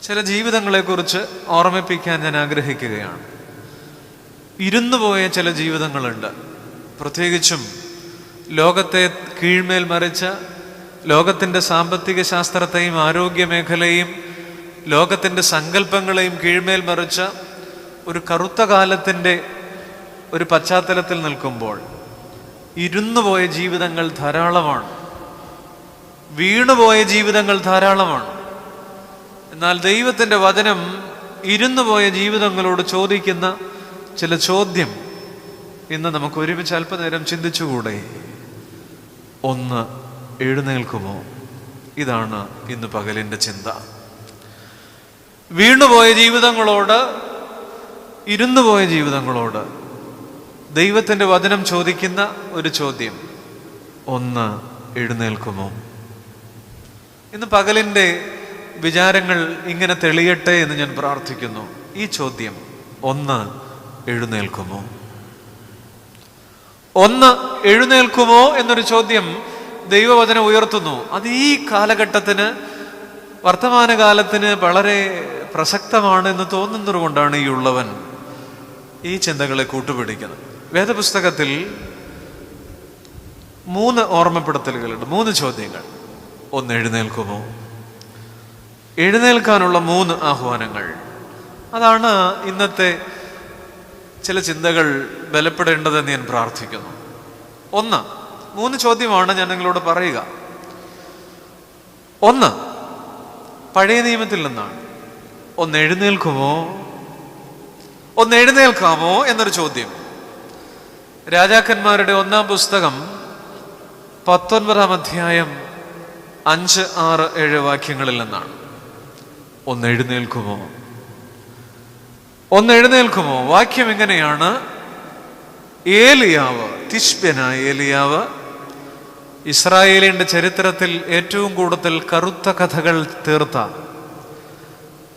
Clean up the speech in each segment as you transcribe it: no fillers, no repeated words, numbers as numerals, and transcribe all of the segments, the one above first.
ചില ജീവിതങ്ങളെക്കുറിച്ച് ഓർമ്മിപ്പിക്കാൻ ഞാൻ ആഗ്രഹിക്കുകയാണ്. ഇരുന്നുപോയ ചില ജീവിതങ്ങളുണ്ട്. പ്രത്യേകിച്ചും ലോകത്തെ കീഴ്മേൽ മറിച്ച, ലോകത്തിൻ്റെ സാമ്പത്തിക ശാസ്ത്രത്തെയും ആരോഗ്യ മേഖലയും ലോകത്തിൻ്റെ സങ്കല്പങ്ങളെയും കീഴ്മേൽ മറിച്ച ഒരു കറുത്ത കാലത്തിൻ്റെ ഒരു പശ്ചാത്തലത്തിൽ നിൽക്കുമ്പോൾ ഇരുന്നുപോയ ജീവിതങ്ങൾ ധാരാളമാണ്, വീണുപോയ ജീവിതങ്ങൾ ധാരാളമാണ്. എന്നാൽ ദൈവത്തിൻ്റെ വചനം ഇരുന്നുപോയ ജീവിതങ്ങളോട് ചോദിക്കുന്ന ചില ചോദ്യം ഇന്ന് നമുക്ക് ഒരുമിച്ച് അല്പനേരം ചിന്തിച്ചുകൂടെ? ഒന്ന്, എഴുന്നേൽക്കുമോ? ഇതാണ് ഇന്ന് പകലിൻ്റെ ചിന്ത. വീണുപോയ ജീവിതങ്ങളോട്, ഇരുന്നുപോയ ജീവിതങ്ങളോട് ദൈവത്തിൻ്റെ വചനം ചോദിക്കുന്ന ഒരു ചോദ്യം, ഒന്ന്, എഴുന്നേൽക്കുമോ? ഇന്ന് പകലിൻ്റെ വിചാരങ്ങൾ ഇങ്ങനെ തെളിയട്ടെ എന്ന് ഞാൻ പ്രാർത്ഥിക്കുന്നു. ഈ ചോദ്യം, ഒന്ന്, എഴുന്നേൽക്കുമോ? ഒന്ന്, എഴുന്നേൽക്കുമോ എന്നൊരു ചോദ്യം ദൈവവചനം ഉയർത്തുന്നു. അത് ഈ കാലഘട്ടത്തിന്, വർത്തമാനകാലത്തിന് വളരെ പ്രസക്തമാണ് എന്ന് തോന്നുന്നത് കൊണ്ടാണ് ഈ ഉള്ളവൻ ഈ ചിന്തകളെ കൂട്ടുപിടിക്കുന്നത്. വേദപുസ്തകത്തിൽ 3 ഓർമ്മപ്പെടുത്തലുകളുണ്ട്, 3 ചോദ്യങ്ങൾ. ഒന്ന്, എഴുന്നേൽക്കുമോ? എഴുന്നേൽക്കാനുള്ള 3 ആഹ്വാനങ്ങൾ. അതാണ് ഇന്നത്തെ ചില ചിന്തകൾ ബലപ്പെടേണ്ടതെന്ന് ഞാൻ പ്രാർത്ഥിക്കുന്നു. 3 ചോദ്യമാണ് ഞാൻ നിങ്ങളോട് പറയുക. 1, പഴയ നിയമത്തിൽ നിന്നാണ്. ഒന്ന്, എഴുന്നേൽക്കുമോ? ഒന്ന്, എഴുന്നേൽക്കാമോ എന്നൊരു ചോദ്യം. രാജാക്കന്മാരുടെ 1-ാം പുസ്തകം 19-ാം അധ്യായം 5, 6, 7 വാക്യങ്ങളിൽ നിന്നാണ്. ഒന്ന്, എഴുന്നേൽക്കുമോ? ഒന്ന്, എഴുന്നേൽക്കുമോ? വാക്യം ഇങ്ങനെയാണ്: ഏലിയാവ്, തിശ്ബ്യനായ ഏലിയാവ്, ഇസ്രായേലിന്റെ ചരിത്രത്തിൽ ഏറ്റവും കൂടുതൽ കറുത്ത കഥകൾ തീർത്ത,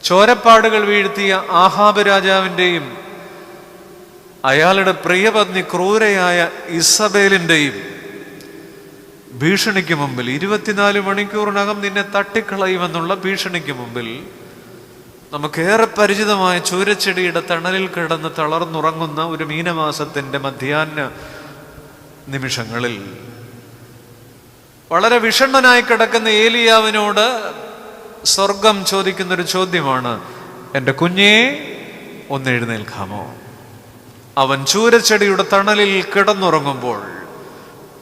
ചോരപ്പാടുകൾ വീഴ്ത്തിയ ആഹാബ് രാജാവിൻ്റെയും അയാളുടെ പ്രിയപത്നി ക്രൂരയായ ഇസബേലിൻ്റെയും ഭീഷണിക്ക് മുമ്പിൽ, 24 മണിക്കൂറിനകം നിന്നെ തട്ടിക്കളയുമെന്നുള്ള ഭീഷണിക്ക് മുമ്പിൽ, നമുക്കേറെ പരിചിതമായ ചൂരച്ചെടിയുടെ തണലിൽ കിടന്ന് തളർന്നുറങ്ങുന്ന ഒരു മീനമാസത്തിന്റെ മധ്യാഹ്ന നിമിഷങ്ങളിൽ വളരെ വിഷണ്ണനായി കിടക്കുന്ന ഏലിയാവിനോട് സ്വർഗം ചോദിക്കുന്നൊരു ചോദ്യമാണ്: എൻ്റെ കുഞ്ഞേ, ഒന്ന് എഴുന്നേൽക്കാമോ? അവൻ ചൂരച്ചെടിയുടെ തണലിൽ കിടന്നുറങ്ങുമ്പോൾ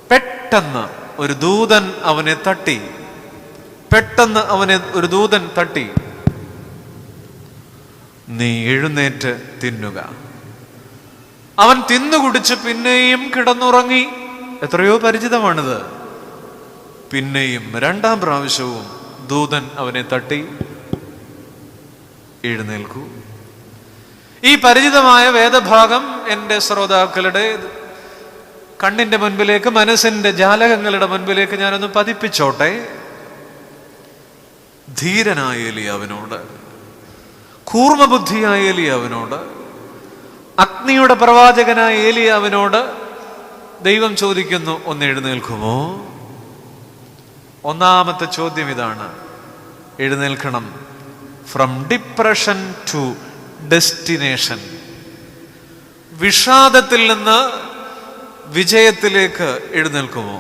പെട്ടെന്ന് ഒരു ദൂതൻ അവനെ തട്ടി. പെട്ടെന്ന് അവനെ ഒരു ദൂതൻ തട്ടി: നീ എഴുന്നേറ്റ് തിന്നുക. അവൻ തിന്നുകുടിച്ച് പിന്നെയും കിടന്നുറങ്ങി. എത്രയോ പരിചിതമാണിത്. പിന്നെയും 2-ാം പ്രാവശ്യവും ദൂതൻ അവനെ തട്ടി: എഴുന്നേൽക്കൂ. ഈ പരിചിതമായ വേദഭാഗം എൻ്റെ ശ്രോതാക്കളുടെ കണ്ണിന്റെ മുൻപിലേക്ക്, മനസ്സിന്റെ ജാലകങ്ങളുടെ മുൻപിലേക്ക് ഞാനൊന്ന് പതിപ്പിച്ചോട്ടെ. ധീരനായ ഏലിയാവിനോട്, കൂർമ്മബുദ്ധിയായ ഏലിയാവിനോട്, അഗ്നിയുടെ പ്രവാചകനായ ഏലിയാവിനോട് ദൈവം ചോദിക്കുന്നു: ഒന്ന് എഴുന്നേൽക്കുമോ? 1-ാമത്തെ ചോദ്യം ഇതാണ്: എഴുന്നേൽക്കണം. From depression to destination. വിഷാദത്തിൽ നിന്ന് വിജയത്തിലേക്ക് എഴുന്നേൽക്കുമോ?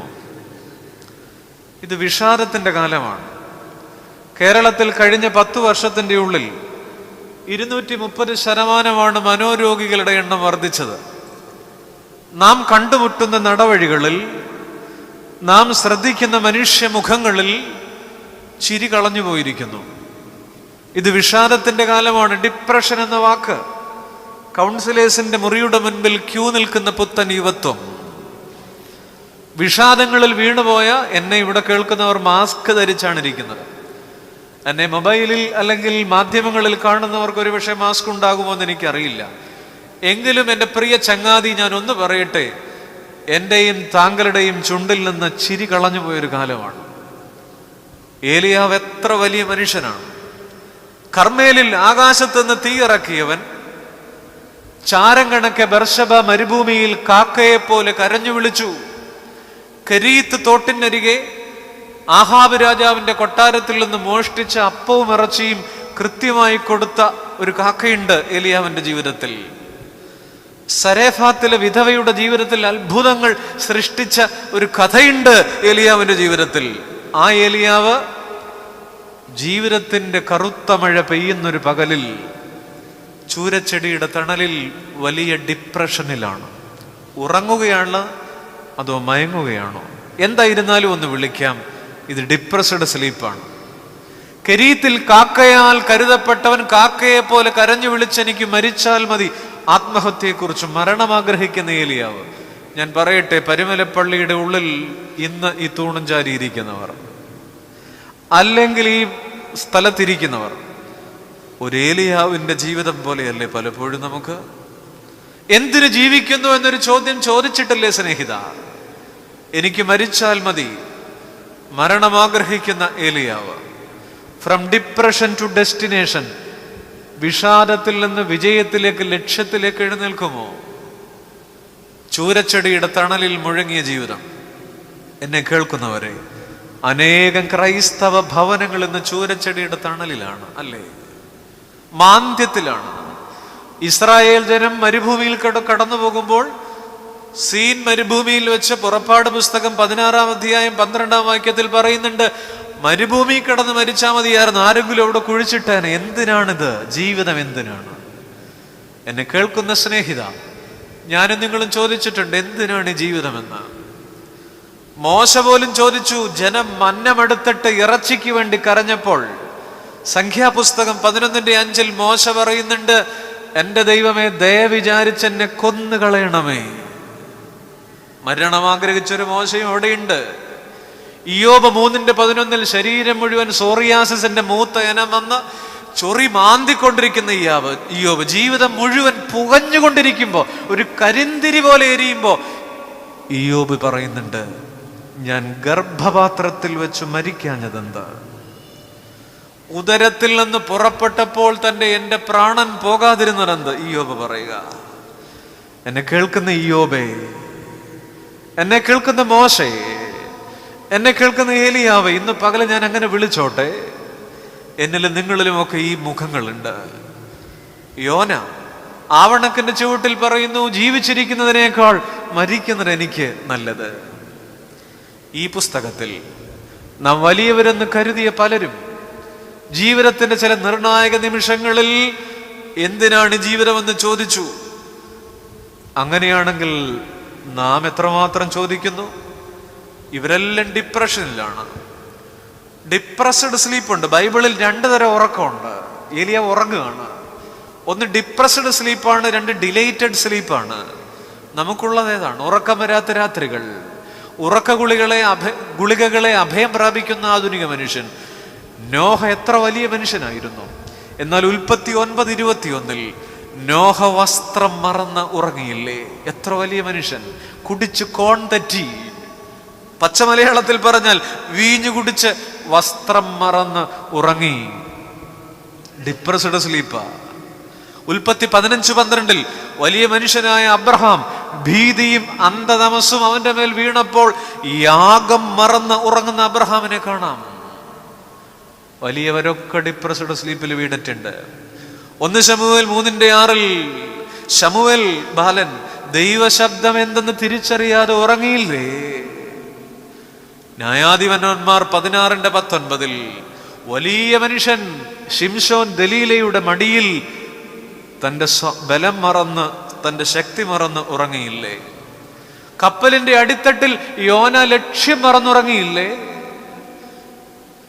ഇത് വിഷാദത്തിന്റെ കാലമാണ്. കേരളത്തിൽ കഴിഞ്ഞ 10 വർഷത്തിന്റെ ഉള്ളിൽ 230% മനോരോഗികളുടെ എണ്ണം വർദ്ധിച്ചത്. നാം കണ്ടുമുട്ടുന്ന നടവഴികളിൽ, നാം ശ്രദ്ധിക്കുന്ന മനുഷ്യമുഖങ്ങളിൽ ചിരി കളഞ്ഞു പോയിരിക്കുന്നു. ഇത് വിഷാദത്തിന്റെ കാലമാണ്. ഡിപ്രഷൻ എന്ന വാക്ക്, കൗൺസിലേഴ്സിന്റെ മുറിയുടെ മുൻപിൽ ക്യൂ നിൽക്കുന്ന പുത്തൻ യുവത്വം. വിഷാദങ്ങളിൽ വീണുപോയ എന്നെ ഇവിടെ കേൾക്കുന്നവർ മാസ്ക് ധരിച്ചാണ് ഇരിക്കുന്നത്. എന്നെ മൊബൈലിൽ അല്ലെങ്കിൽ മാധ്യമങ്ങളിൽ കാണുന്നവർക്ക് ഒരുപക്ഷെ മാസ്ക് ഉണ്ടാകുമോ എന്ന് എനിക്കറിയില്ല. എങ്കിലും എൻ്റെ പ്രിയ ചങ്ങാതി, ഞാൻ ഒന്ന് പറയട്ടെ, എൻ്റെയും താങ്കളുടെയും ചുണ്ടിൽ നിന്ന് ചിരി കളഞ്ഞു പോയൊരു കാലമാണ്. ഏലിയാവ് എത്ര വലിയ മനുഷ്യനാണ്! കർമ്മേലിൽ ആകാശത്ത് നിന്ന് തീയിറക്കിയവൻ, ചാരം കണക്കെ ബർശബ മരുഭൂമിയിൽ കാക്കയെപ്പോലെ കരഞ്ഞു വിളിച്ചു. കരീത്ത് തോട്ടിനരികെ ആഹാബ് രാജാവിന്റെ കൊട്ടാരത്തിൽ നിന്ന് മോഷ്ടിച്ച അപ്പവും ഇറച്ചിയും കൃത്യമായി കൊടുത്ത ഒരു കാക്കയുണ്ട് ഏലിയാവിന്റെ ജീവിതത്തിൽ. സരേഫാത്തിലെ വിധവയുടെ ജീവിതത്തിൽ അത്ഭുതങ്ങൾ സൃഷ്ടിച്ച ഒരു കഥയുണ്ട് ഏലിയാവിന്റെ ജീവിതത്തിൽ. ആ ഏലിയാവ് ജീവിതത്തിന്റെ കറുത്ത മഴ പെയ്യുന്നൊരു പകലിൽ ചൂരച്ചെടിയുടെ തണലിൽ വലിയ ഡിപ്രഷനിലാണ്. ഉറങ്ങുകയാണോ അതോ മയങ്ങുകയാണോ? എന്തായിരുന്നാലും ഒന്ന് വിളിക്കാം, ഇത് ഡിപ്രസ്ഡ് സ്ലീപ്പാണ്. കെരീത്തിൽ കാക്കയാൽ കരുതപ്പെട്ടവൻ കാക്കയെ പോലെ കരഞ്ഞു വിളിച്ചെനിക്ക് മരിച്ചാൽ മതി, ആത്മഹത്യയെക്കുറിച്ച് മരണം ആഗ്രഹിക്കുന്ന ഏലിയാവ്. ഞാൻ പറയട്ടെ, പരുമലപ്പള്ളിയുടെ ഉള്ളിൽ ഇന്ന് ഈ തൂണും ചാരിയിരിക്കുന്നവർ, അല്ലെങ്കിൽ ഈ സ്ഥലത്തിരിക്കുന്നവർ, ഒരു ഏലിയാവിന്റെ ജീവിതം പോലെയല്ലേ പലപ്പോഴും നമുക്ക്? എന്തിനു ജീവിക്കുന്നു എന്നൊരു ചോദ്യം ചോദിച്ചിട്ടില്ലേ സ്നേഹിത? എനിക്ക് മരിച്ചാൽ മതി, മരണം ആഗ്രഹിക്കുന്ന ഏലിയാവ്. ഫ്രം ഡിപ്രഷൻ ടു ഡെസ്റ്റിനേഷൻ, വിഷാദത്തിൽ നിന്ന് വിജയത്തിലേക്ക്, ലക്ഷ്യത്തിലേക്ക് എഴുന്നേൽക്കുമോ? ചൂരച്ചെടിയുടെ തണലിൽ മുഴങ്ങിയ ജീവിതം. എന്നെ കേൾക്കുന്നവരെ, അനേകം ക്രൈസ്തവ ഭവനങ്ങൾ ഇന്ന് ചൂരച്ചെടിയുടെ തണലിലാണ്, അല്ലേ? മാന്ദ്യത്തിലാണ്. ഇസ്രായേൽ ജനം മരുഭൂമിയിൽ കടന്നു പോകുമ്പോൾ സീൻ മരുഭൂമിയിൽ വെച്ച് പുറപ്പാട് പുസ്തകം 16-ാം അധ്യായം 12-ാം വാക്യത്തിൽ പറയുന്നുണ്ട്, മരുഭൂമി കടന്ന് മരിച്ചാൽ മതിയായിരുന്നു, ആരെങ്കിലും അവിടെ കുഴിച്ചിട്ടേനെ. എന്തിനാണിത്? ജീവിതം എന്തിനാണ്? എന്നെ കേൾക്കുന്ന സ്നേഹിത, ഞാനും നിങ്ങളും ചോദിച്ചിട്ടുണ്ട്, എന്തിനാണ് ഈ ജീവിതമെന്ന്? മോശ പോലും ചോദിച്ചു. ജനം മന്നമെടുത്തിട്ട് ഇറച്ചിക്ക് വേണ്ടി കരഞ്ഞപ്പോൾ സംഖ്യാപുസ്തകം 11:5 മോശ പറയുന്നുണ്ട്, എന്റെ ദൈവമേ, ദയ വിചാരിച്ചെന്നെ കൊന്നുകളയണമേ. മരണം ആഗ്രഹിച്ചൊരു മോശയും അവിടെയുണ്ട്. ഇയ്യോബ് 3:11 ശരീരം മുഴുവൻ സോറിയാസിന്റെ മൂത്ത ഇനം വന്ന് ചൊറി മാന്തിക്കൊണ്ടിരിക്കുന്ന ഇയ്യോബ് ജീവിതം മുഴുവൻ പുകഞ്ഞുകൊണ്ടിരിക്കുമ്പോ, ഒരു കരിന്തിരി പോലെ എരിയുമ്പോ ഇയ്യോബ് പറയുന്നുണ്ട്, ഞാൻ ഗർഭപാത്രത്തിൽ വെച്ച് മരിക്കാഞ്ഞതെന്താ? ഉദരത്തിൽ നിന്ന് പുറപ്പെട്ടപ്പോൾ തന്നെ എന്റെ പ്രാണൻ പോകാതിരുന്നതെന്ത്? ഇയ്യോബ് പറയുക. എന്നെ കേൾക്കുന്ന ഇയ്യോബേ, എന്നെ കേൾക്കുന്ന മോശേ, എന്നെ കേൾക്കുന്ന ഏലിയാവ്, ഇന്ന് പകല് ഞാൻ അങ്ങനെ വിളിച്ചോട്ടെ. എന്നിലും നിങ്ങളിലുമൊക്കെ ഈ മുഖങ്ങളുണ്ട്. യോന ആവണക്കിന്റെ ചുവട്ടിൽ പറയുന്നു, ജീവിച്ചിരിക്കുന്നതിനേക്കാൾ മരിക്കുന്നത് എനിക്ക് നല്ലത്. ഈ പുസ്തകത്തിൽ നാം വലിയവരെന്ന് കരുതിയ പലരും ജീവിതത്തിന്റെ ചില നിർണായക നിമിഷങ്ങളിൽ എന്തിനാണ് ജീവിതമെന്ന് ചോദിച്ചു. അങ്ങനെയാണെങ്കിൽ നാം എത്രമാത്രം ചോദിക്കുന്നു? ഇവരെല്ലാം ഡിപ്രഷനിലാണ്. ഡിപ്രസ്ഡ് സ്ലീപ്പുണ്ട്. ബൈബിളിൽ 2 തരം ഉറക്കമുണ്ട്. ഏലിയാവ് ഉറങ്ങുകയാണ്. ഒന്ന് ഡിപ്രസ്ഡ് സ്ലീപ്പാണ്, 2 ഡിലേറ്റഡ് സ്ലീപ്പാണ്. നമുക്കുള്ളത് ഏതാണ്? ഉറക്കം വരാത്ത രാത്രികൾ, ഉറക്ക ഗുളികകളെ അഭയം പ്രാപിക്കുന്ന ആധുനിക മനുഷ്യൻ. നോഹ എത്ര വലിയ മനുഷ്യനായിരുന്നു! എന്നാൽ ഉൽപ്പത്തി 9:21 നോഹ വസ്ത്രം മറന്ന് ഉറങ്ങിയില്ലേ? എത്ര വലിയ മനുഷ്യൻ! കുടിച്ച് കോൺ തെറ്റി. പച്ച മലയാളത്തിൽ പറഞ്ഞാൽ വീഞ്ഞു കുടിച്ച് വസ്ത്രം മറന്ന് ഉറങ്ങി. ഡിപ്രസ്ഡ് സ്ലീപ്പാ. ഉൽപ്പത്തി 15:12 വലിയ മനുഷ്യനായ അബ്രഹാം ഭീതിയും അന്ധതമസ്സും അവന്റെ മേൽ വീണപ്പോൾ യാഗം മറന്ന് ഉറങ്ങുന്ന അബ്രഹാമിനെ കാണാം. വലിയവരൊക്കെ ഡിപ്രസ്ഡ് സ്ലീപ്പിൽ വീണിട്ടുണ്ട്. 1 ശമൂവേൽ 3:6 ശമൂവേൽ ബാലൻ ദൈവശബ്ദം എന്തെന്ന് തിരിച്ചറിയാതെ ഉറങ്ങിയില്ലേ? ന്യായാധിപന്മാർ 16:19 വലിയ മനുഷ്യൻ ശിംശോൻ ദലീലയുടെ മടിയിൽ തന്റെ ബലം മറന്ന്, തന്റെ ശക്തി മറന്ന് ഉറങ്ങിയില്ലേ? കപ്പലിന്റെ അടിത്തട്ടിൽ യോന ലക്ഷ്യം മറന്നുറങ്ങിയില്ലേ?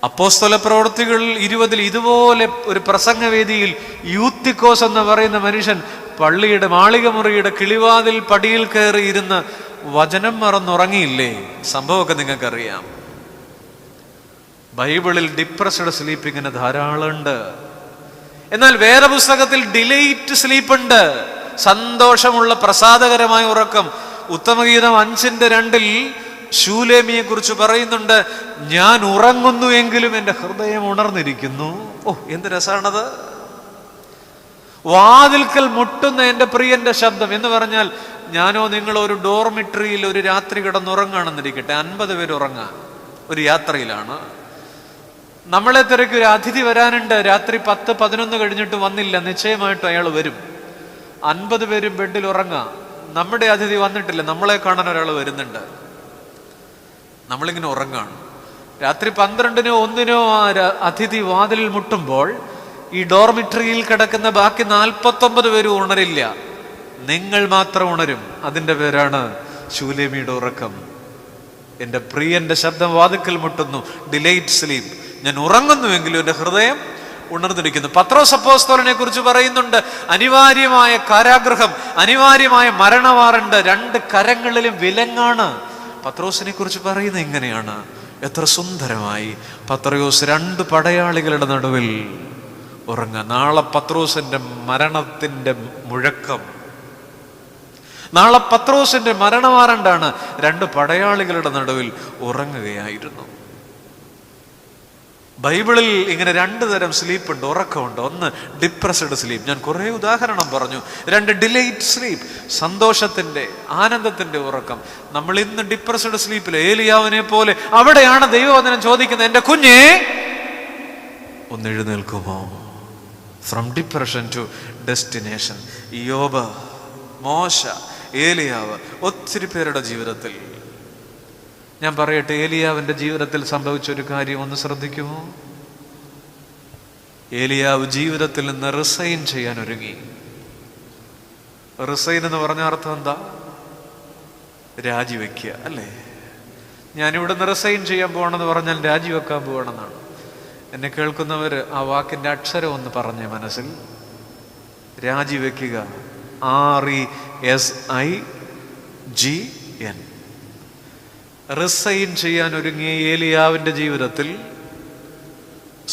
അപ്പോസ്തല പ്രവൃത്തികൾ 20 ഇതുപോലെ ഒരു പ്രസംഗവേദിയിൽ യൂത്തിക്കോസ് എന്ന് പറയുന്ന മനുഷ്യൻ പള്ളിയുടെ മാളികമുറിയുടെ കിളിവാതിൽ പടിയിൽ കയറി ഇരുന്ന് വചനം മറന്നുറങ്ങിയില്ലേ? സംഭവമൊക്കെ നിങ്ങൾക്കറിയാം. ബൈബിളിൽ ഡിപ്രസ്ഡ് സ്ലീപ്പിങ്ങിന് ധാരാളമുണ്ട്. എന്നാൽ വേറെ പുസ്തകത്തിൽ ഡിലൈറ്റ് സ്ലീപ്പ് ഉണ്ട്, സന്തോഷമുള്ള പ്രസാദകരമായ ഉറക്കം. ഉത്തമഗീതം 5:2 ശൂലേമിയെ കുറിച്ച് പറയുന്നുണ്ട്, ഞാൻ ഉറങ്ങുന്നു എങ്കിലും എൻ്റെ ഹൃദയം ഉണർന്നിരിക്കുന്നു. ഓ, എന്ത് രസാണത്! വാതിൽക്കൽ മുട്ടുന്ന എൻ്റെ പ്രിയന്റെ ശബ്ദം എന്ന് പറഞ്ഞാൽ, ഞാനോ നിങ്ങളോ ഒരു ഡോർമിട്രിയിൽ ഒരു രാത്രി കിടന്നുറങ്ങാണെന്നിരിക്കട്ടെ, 50 പേര് ഉറങ്ങാൻ ഒരു യാത്രയിലാണ്. നമ്മളെ തിരക്കി ഒരു അതിഥി വരാനുണ്ട്, രാത്രി 10-11 കഴിഞ്ഞിട്ട് വന്നില്ല, നിശ്ചയമായിട്ടും അയാൾ വരും. 50 പേരും ബെഡിൽ ഉറങ്ങാം, നമ്മുടെ അതിഥി വന്നിട്ടില്ല, നമ്മളെ കാണാൻ ഒരാൾ വരുന്നുണ്ട്, നമ്മളിങ്ങനെ ഉറങ്ങാണ്. രാത്രി 12-നോ 1-നോ ആ അതിഥി വാതിലിൽ മുട്ടുമ്പോൾ ഈ ഡോർമിറ്ററിയിൽ കിടക്കുന്ന ബാക്കി 49 പേരും ഉണരില്ല, നിങ്ങൾ മാത്രം ഉണരും. അതിൻ്റെ പേരാണ് ശൂലേമിയുടെ ഉറക്കം. എൻ്റെ പ്രിയന്റെ ശബ്ദം വാതിക്കൽ മുട്ടുന്നു, ഡിലൈറ്റ് സ്ലീപ്പ്. ഞാൻ ഉറങ്ങുന്നുവെങ്കിലും എൻ്റെ ഹൃദയം ഉണർന്നിരിക്കുന്നു. പത്രോസ് അപ്പോസ്തലനെ കുറിച്ച് പറയുന്നുണ്ട്, അനിവാര്യമായ കാരാഗ്രഹം, അനിവാര്യമായ മരണവാറണ്ട്, 2 കരങ്ങളിലും വിലങ്ങാണ്. പത്രോസിനെ കുറിച്ച് പറയുന്നത് ഇങ്ങനെയാണ്. എത്ര സുന്ദരമായി പത്രോസ് 2 പടയാളികളുടെ നടുവിൽ ഉറങ്ങുക. നാളെ പത്രോസിന്റെ മരണത്തിന്റെ മുഴക്കം, നാളെ പത്രോസിന്റെ മരണവാറണ്ടാണ്. 2 പടയാളികളുടെ നടുവിൽ ഉറങ്ങുകയായിരുന്നു. ബൈബിളിൽ ഇങ്ങനെ 2 തരം സ്ലീപ്പുണ്ട്, ഉറക്കമുണ്ട്. ഒന്ന് ഡിപ്രസ്ഡ് സ്ലീപ്പ്, ഞാൻ കുറേ ഉദാഹരണം പറഞ്ഞു. 2 ഡിലൈറ്റ് സ്ലീപ്പ്, സന്തോഷത്തിന്റെ ആനന്ദത്തിന്റെ ഉറക്കം. നമ്മൾ ഇന്ന് ഡിപ്രസ്ഡ് സ്ലീപ്പിൽ ഏലിയാവിനെ പോലെ. അവിടെയാണ് ദൈവവചനം ചോദിക്കുന്നത്, എൻ്റെ കുഞ്ഞേ ഒന്ന് എഴുന്നേൽക്കുമോ? From depression to destination. യോബ്, മോശ, ഏലിയാവ്, ഒത്തിരി പേരുടെ ജീവിതത്തിൽ. ഞാൻ പറയട്ടെ, ഏലിയാവിന്റെ ജീവിതത്തിൽ സംഭവിച്ചൊരു കാര്യം ഒന്ന് ശ്രദ്ധിക്കുമോ? ഏലിയാവ് ജീവിതത്തിൽ നിന്ന് റിസൈൻ ചെയ്യാൻ ഒരുങ്ങി. റിസൈൻ എന്ന് പറഞ്ഞ അർത്ഥം എന്താ? രാജിവെക്കുക, അല്ലേ? ഞാനിവിടെ നിന്ന് റിസൈൻ ചെയ്യാൻ പോകണമെന്ന് പറഞ്ഞാൽ രാജിവെക്കാൻ പോകണമെന്നാണ്. എന്നെ കേൾക്കുന്നവർ ആ വാക്കിന്റെ അക്ഷരം ഒന്ന് പറഞ്ഞേ മനസ്സിൽ. രാജിവെക്കുക, RESIGN. റിസൈൻ ചെയ്യാൻ ഒരുങ്ങിയ ഏലിയാവിന്റെ ജീവിതത്തിൽ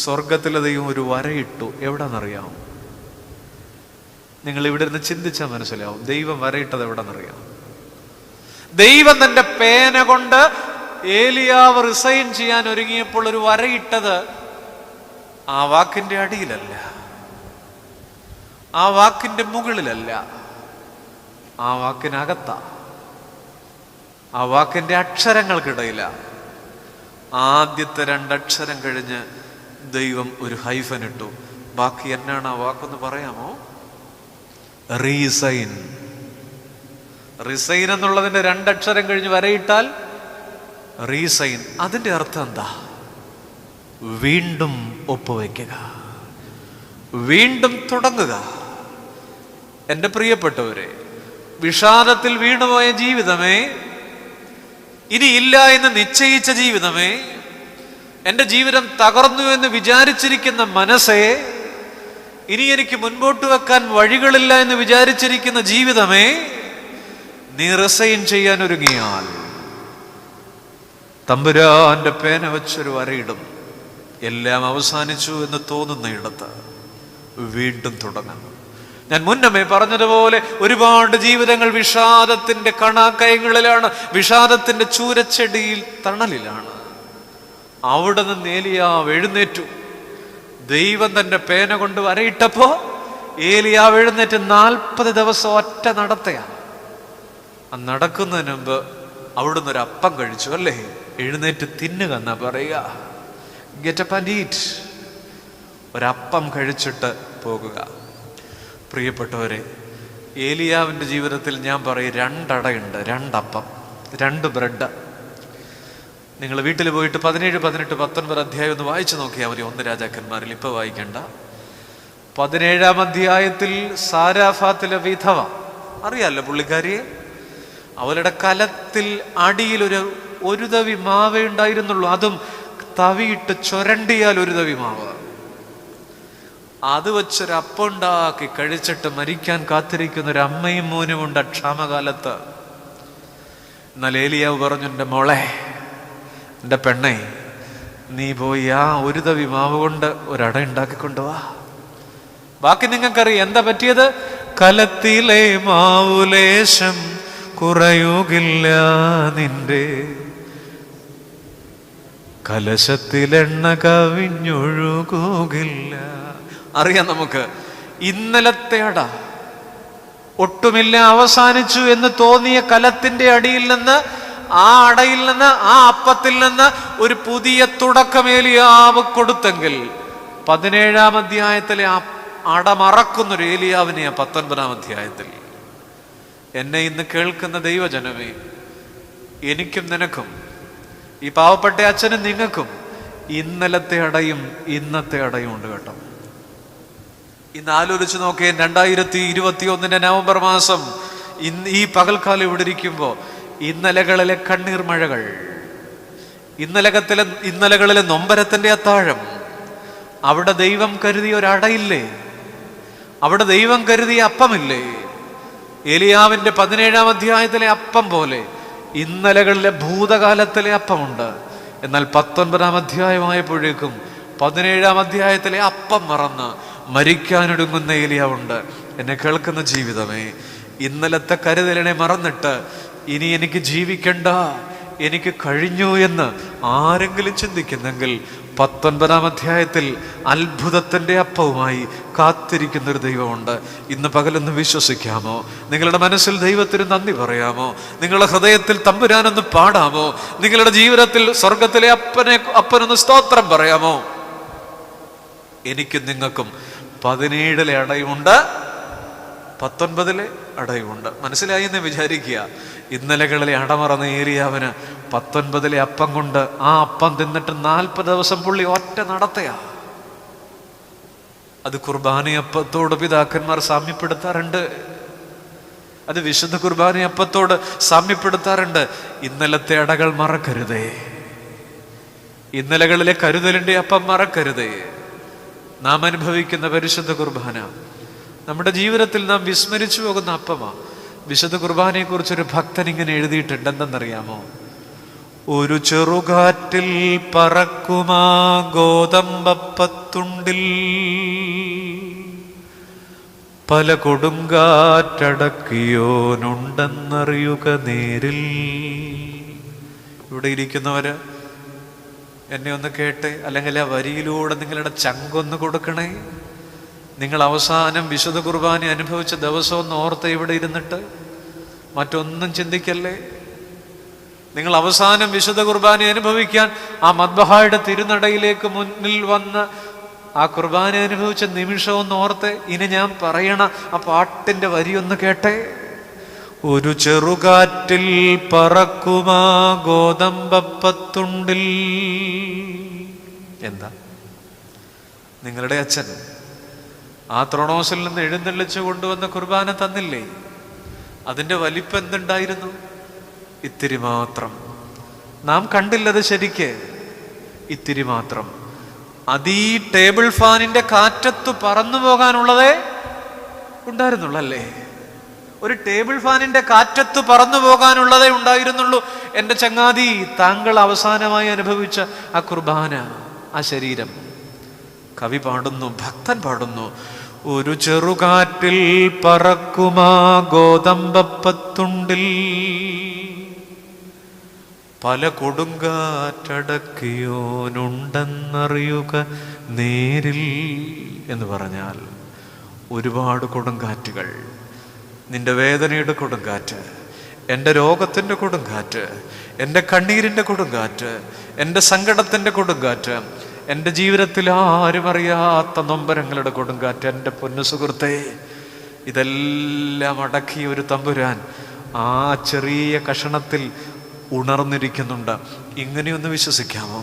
സ്വർഗത്തിലെ ദൈവം ഒരു വരയിട്ടു. എവിടെന്നറിയാം? നിങ്ങൾ ഇവിടെ നിന്ന് ചിന്തിച്ചാൽ മനസ്സിലാവും. ദൈവം വരയിട്ടത് എവിടെന്നറിയാം? ദൈവം തന്റെ പേന കൊണ്ട് ഏലിയാവ് റിസൈൻ ചെയ്യാൻ ഒരുങ്ങിയപ്പോൾ ഒരു വരയിട്ടത് ആ വാക്കിന്റെ അടിയിലല്ല, ആ വാക്കിന്റെ മുകളിലല്ല, ആ വാക്കിനകത്താ, ആ വാക്കിന്റെ അക്ഷരങ്ങൾക്കിടയില. ആദ്യത്തെ 2 അക്ഷരം കഴിഞ്ഞ് ദൈവം ഒരു ഹൈഫൻ ഇട്ടു. ബാക്കി എന്നാണ് ആ വാക്കൊന്ന് പറയാമോ? റീസൈൻ. റിസൈൻ എന്നുള്ളതിന്റെ 2 അക്ഷരം കഴിഞ്ഞ് വരയിട്ടാൽ റീസൈൻ. അതിന്റെ അർത്ഥം എന്താ? വീണ്ടും ഒപ്പുവെക്കുക, വീണ്ടും തുടങ്ങുക. എൻ്റെ പ്രിയപ്പെട്ടവരെ, വിഷാദത്തിൽ വീണുപോയ ജീവിതമേ, ഇനി ഇല്ല എന്ന് നിശ്ചയിച്ച ജീവിതമേ, എൻ്റെ ജീവിതം തകർന്നു എന്ന് വിചാരിച്ചിരിക്കുന്ന മനസ്സേ, ഇനി എനിക്ക് മുൻപോട്ട് വെക്കാൻ വഴികളില്ല എന്ന് വിചാരിച്ചിരിക്കുന്ന ജീവിതമേ, നീ റിസൈൻ ചെയ്യാൻ ഒരുങ്ങിയാൽ തമ്പുരാന്റെ പേന വെച്ചൊരു വരയിടും. എല്ലാം അവസാനിച്ചു എന്ന് തോന്നുന്ന ഇടത്ത് വീണ്ടും തുടങ്ങണം. ഞാൻ മുന്നമേ പറഞ്ഞതുപോലെ ഒരുപാട് ജീവിതങ്ങൾ വിഷാദത്തിന്റെ കണാക്കയങ്ങളിലാണ്, വിഷാദത്തിന്റെ ചൂരച്ചെടിയിൽ തണലിലാണ്. അവിടെ നിന്ന് ഏലിയാവ് എഴുന്നേറ്റു. ദൈവം തന്റെ പേന കൊണ്ട് വരയിട്ടപ്പോ ഏലിയാവ് എഴുന്നേറ്റ് 40 ദിവസം ഒറ്റ നടത്തയാണ്. ആ നടക്കുന്നതിന് മുമ്പ് അവിടുന്ന് ഒരു അപ്പം കഴിച്ചു, അല്ലേ? എഴുന്നേറ്റ് തിന്നുക എന്നാ പറയുക. Get up and eat. ഒരപ്പം കഴിച്ചിട്ട് പോകുക. പ്രിയപ്പെട്ടവരെ, ഏലിയാവിൻ്റെ ജീവിതത്തിൽ ഞാൻ പറയും 2 അടയുണ്ട്, 2 അപ്പം, 2 ബ്രെഡ്. നിങ്ങൾ വീട്ടിൽ പോയിട്ട് 17, 18, 19 അധ്യായം ഒന്ന് വായിച്ചു നോക്കിയാൽ മതി. 1 രാജാക്കന്മാരിൽ, ഇപ്പൊ വായിക്കണ്ട. 17-ാം അധ്യായത്തിൽ സാരാഫാത്തിലെ വിധവ, അറിയാലോ പുള്ളിക്കാരിയെ? അവളുടെ കലത്തിൽ അടിയിൽ ഒരു തവി മാവേ ഉണ്ടായിരുന്നുള്ളൂ. അതും തവിയിട്ട് ചുരണ്ടിയാൽ ഒരു തവി മാവ്. അത് വെച്ചൊരപ്പം ഉണ്ടാക്കി കഴിച്ചിട്ട് മരിക്കാൻ കാത്തിരിക്കുന്ന ഒരു അമ്മയും മോനും ഉണ്ട് ക്ഷാമകാലത്ത്. എന്നാൽ ഏലിയാവ് പറഞ്ഞു, എൻ്റെ മോളെ, എൻ്റെ പെണ്ണെ, നീ പോയി ആ ഒരു തവി മാവ് കൊണ്ട് ഒരട ഉണ്ടാക്കിക്കൊണ്ടുവാ. ബാക്കി നിങ്ങൾക്കറിയാം എന്താ പറ്റിയത്. കലത്തിലെ മാവുലേശം കുറയുകില്ല, നിന്റെ കലശത്തിലെണ്ണ കവിഞ്ഞൊഴുകുകില്ല. അറിയാം നമുക്ക്. ഇന്നലത്തെ അട ഒട്ടുമില്ല അവസാനിച്ചു എന്ന് തോന്നിയ കലത്തിന്റെ അടിയിൽ നിന്ന് ആ അടയിൽ നിന്ന്, ആ അപ്പത്തിൽ നിന്ന് ഒരു പുതിയ തുടക്കം ഏലിയാവ് കൊടുത്തെങ്കിൽ 17-ാം അധ്യായത്തിലെ ആ അട മറക്കുന്നൊരു ഏലിയാവിനെയാ 19-ാം അധ്യായത്തിൽ. എന്നെ ഇന്ന് കേൾക്കുന്ന ദൈവജനമേ, എനിക്കും നിനക്കും, ഈ പാവപ്പെട്ട അച്ഛനും നിങ്ങൾക്കും ഇന്നലത്തെ അടയും ഇന്നത്തെ അടയും ഉണ്ട് കേട്ടോ. ഇന്ന് ആലോചിച്ച് നോക്കിയേ, 2021 നവംബർ മാസം ഇന്ന് ഈ പകൽക്കാലം ഇവിടെ ഇരിക്കുമ്പോൾ ഇന്നലകളിലെ കണ്ണീർ മഴകൾ, ഇന്നലകളിലെ നൊമ്പരത്തിന്റെ അത്താഴം, അവിടെ ദൈവം കരുതിയ ഒരടയില്ലേ? അവിടെ ദൈവം കരുതിയ അപ്പമില്ലേ? ഏലിയാവിന്റെ 17-ാം അധ്യായത്തിലെ അപ്പം പോലെ ഇന്നലകളിലെ ഭൂതകാലത്തിലെ അപ്പമുണ്ട്. എന്നാൽ 19-ാം അധ്യായമായപ്പോഴേക്കും 17-ാം അധ്യായത്തിലെ അപ്പം മറന്ന് മരിക്കാനൊടുങ്ങുന്ന ഏലിയാവുണ്ട്. എന്നെ കേൾക്കുന്ന ജീവിതമേ, ഇന്നലത്തെ കരുതലിനെ മറന്നിട്ട് ഇനി എനിക്ക് ജീവിക്കണ്ട, എനിക്ക് കഴിഞ്ഞു എന്ന് ആരെങ്കിലും ചിന്തിക്കുന്നെങ്കിൽ 19-ാം അധ്യായത്തിൽ അത്ഭുതത്തിന്റെ അപ്പവുമായി കാത്തിരിക്കുന്നൊരു ദൈവമുണ്ട്. ഇന്ന് പകലൊന്ന് വിശ്വസിക്കാമോ? നിങ്ങളുടെ മനസ്സിൽ ദൈവത്തിന് നന്ദി പറയാമോ? നിങ്ങളുടെ ഹൃദയത്തിൽ തമ്പുരാനൊന്ന് പാടാമോ? നിങ്ങളുടെ ജീവിതത്തിൽ സ്വർഗത്തിലെ അപ്പനൊന്ന് സ്തോത്രം പറയാമോ? എനിക്കും നിങ്ങൾക്കും 17-ലെ അടയുമുണ്ട്, 19-ലെ അടയുമുണ്ട്. മനസ്സിലായി എന്ന് വിചാരിക്കുക. ഇന്നലകളിലെ അടമറന്ന ഏലിയാവിന് 19-ലെ അപ്പം കൊണ്ട് ആ അപ്പം തിന്നിട്ട് 40 ദിവസം പുള്ളി ഒറ്റ നടത്തയാ. അത് കുർബാനയപ്പത്തോട് പിതാക്കന്മാർ സാമ്യപ്പെടുത്താറുണ്ട്. അത് വിശുദ്ധ കുർബാനയപ്പത്തോട് സാമ്യപ്പെടുത്താറുണ്ട്. ഇന്നലത്തെ അടകൾ മറക്കരുതേ, ഇന്നലകളിലെ കരുതലിന്റെ അപ്പം മറക്കരുതേ. നാം അനുഭവിക്കുന്ന പരിശുദ്ധ കുർബാന നമ്മുടെ ജീവിതത്തിൽ നാം വിസ്മരിച്ചു പോകുന്ന അപ്പമാ. വിശുദ്ധ കുർബാനയെ കുറിച്ചൊരു ഭക്തൻ ഇങ്ങനെ എഴുതിയിട്ടുണ്ട്. എന്തെന്നറിയാമോ? ഒരു ചെറുകാറ്റിൽ പറക്കുമാ ഗോതമ്പപ്പത്തുണ്ടിൽ പല കൊടുങ്കാറ്റടക്കിയോനുണ്ടെന്നറിയുക നേരിൽ. ഇവിടെ ഇരിക്കുന്നവര് എന്നെ ഒന്ന് കേട്ടെ, അല്ലെങ്കിൽ ആ വരിയിലൂടെ നിങ്ങളുടെ ചങ്കൊന്ന് കൊടുക്കണേ. നിങ്ങൾ അവസാനം വിശുദ്ധ കുർബാന അനുഭവിച്ച ദിവസം ഒന്ന് ഓർത്ത് ഇവിടെ ഇരുന്നിട്ട് മറ്റൊന്നും ചിന്തിക്കല്ലേ. നിങ്ങൾ അവസാനം വിശുദ്ധ കുർബാന അനുഭവിക്കാൻ ആ മദ്ബഹായുടെ തിരുനടയിലേക്ക് മുന്നിൽ വന്ന് ആ കുർബാന അനുഭവിച്ച നിമിഷം ഒന്ന് ഓർത്ത് ഇനി ഞാൻ പറയണ ആ പാട്ടിന്റെ വരിയൊന്ന് കേട്ടെ. ഒരു ചെറുകാറ്റിൽ പറക്കുമാ ഗോതമ്പപ്പത്തുണ്ടിൽ. എന്താ? നിങ്ങളുടെ അച്ഛൻ ആ ത്രോണോസിൽ നിന്ന് എഴുന്നള്ളിച്ചു കൊണ്ടുവന്ന കുർബാന തന്നില്ലേ? അതിന്റെ വലിപ്പം എന്തുണ്ടായിരുന്നു? ഇത്തിരി മാത്രം. നാം കണ്ടില്ലത് ശരിക്ക്, ഇത്തിരി മാത്രം. അത് ഈ ടേബിൾ ഫാനിന്റെ കാറ്റത്ത് പറന്നു പോകാനുള്ളതേ ഉണ്ടായിരുന്നുള്ളല്ലേ? ഒരു ടേബിൾ ഫാനിന്റെ കാറ്റത്ത് പറന്നു പോകാനുള്ളതേ ഉണ്ടായിരുന്നുള്ളൂ. എൻ്റെ ചങ്ങാതി, താങ്കൾ അവസാനമായി അനുഭവിച്ച ആ കുർബാന, ആ ശരീരം. കവി പാടുന്നു, ഭക്തൻ പാടുന്നു, ഒരു ചെറുകാറ്റിൽ പറക്കുമാ ഗോതമ്പപ്പത്തുണ്ടിൽ പല കൊടുങ്കാറ്റടക്കിയോനുണ്ടെന്നറിയുക നേരിൽ. എന്ന് പറഞ്ഞാൽ ഒരുപാട് കൊടുങ്കാറ്റുകൾ, നിന്റെ വേദനയുടെ കൊടുങ്കാറ്റ്, എൻ്റെ രോഗത്തിൻ്റെ കൊടുങ്കാറ്റ്, എൻ്റെ കണ്ണീരിൻ്റെ കൊടുങ്കാറ്റ്, എൻ്റെ സങ്കടത്തിൻ്റെ കൊടുങ്കാറ്റ്, എൻ്റെ ജീവിതത്തിൽ ആരും അറിയാത്ത നൊമ്പരങ്ങളുടെ കൊടുങ്കാറ്റ്. എൻ്റെ പൊന്നു സുഹൃത്തേ, ഇതെല്ലാം അടക്കിയ ഒരു തമ്പുരാൻ ആ ചെറിയ കഷണത്തിൽ ഉണർന്നിരിക്കുന്നുണ്ട്. ഇങ്ങനെയൊന്ന് വിശ്വസിക്കാമോ?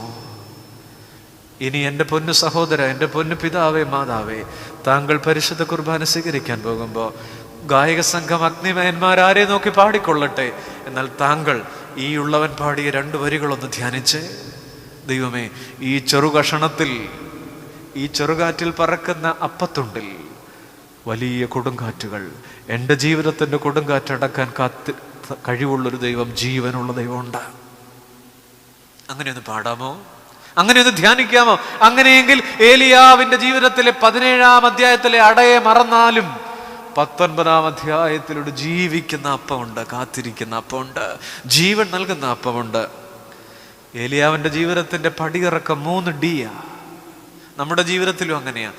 ഇനി എൻ്റെ പൊന്നു സഹോദര, എൻ്റെ പൊന്നു പിതാവേ, മാതാവേ, താങ്കൾ പരിശുദ്ധ കുർബാന സ്വീകരിക്കാൻ പോകുമ്പോൾ ഗായക സംഘം അഗ്നിമയന്മാരെ നോക്കി പാടിക്കൊള്ളട്ടെ. എന്നാൽ താങ്കൾ ഈ ഉള്ളവൻ പാടിയ 2 വരികളൊന്ന് ധ്യാനിച്ച്, ദൈവമേ, ഈ ചെറുകഷണത്തിൽ, ഈ ചെറുകാറ്റിൽ പറക്കുന്ന അപ്പത്തുണ്ടിൽ വലിയ കൊടുങ്കാറ്റുകൾ, എൻ്റെ ജീവിതത്തിൻ്റെ കൊടുങ്കാറ്റടക്കാൻ കഴിവുള്ളൊരു ദൈവം, ജീവനുള്ള ദൈവമുണ്ട്. അങ്ങനെയൊന്ന് പാടാമോ? അങ്ങനെയൊന്ന് ധ്യാനിക്കാമോ? അങ്ങനെയെങ്കിൽ ഏലിയാവിൻ്റെ ജീവിതത്തിലെ 17-ാം അധ്യായത്തിലെ അടയെ മറന്നാലും 19-ാം അധ്യായത്തിലൂടെ ജീവിക്കുന്ന അപ്പമുണ്ട്, കാത്തിരിക്കുന്ന അപ്പമുണ്ട്, ജീവൻ നൽകുന്ന അപ്പമുണ്ട്. ഏലിയാവിൻ്റെ ജീവിതത്തിൻ്റെ പടിയിറക്കം 3 ഡിയാ. നമ്മുടെ ജീവിതത്തിലും അങ്ങനെയാ.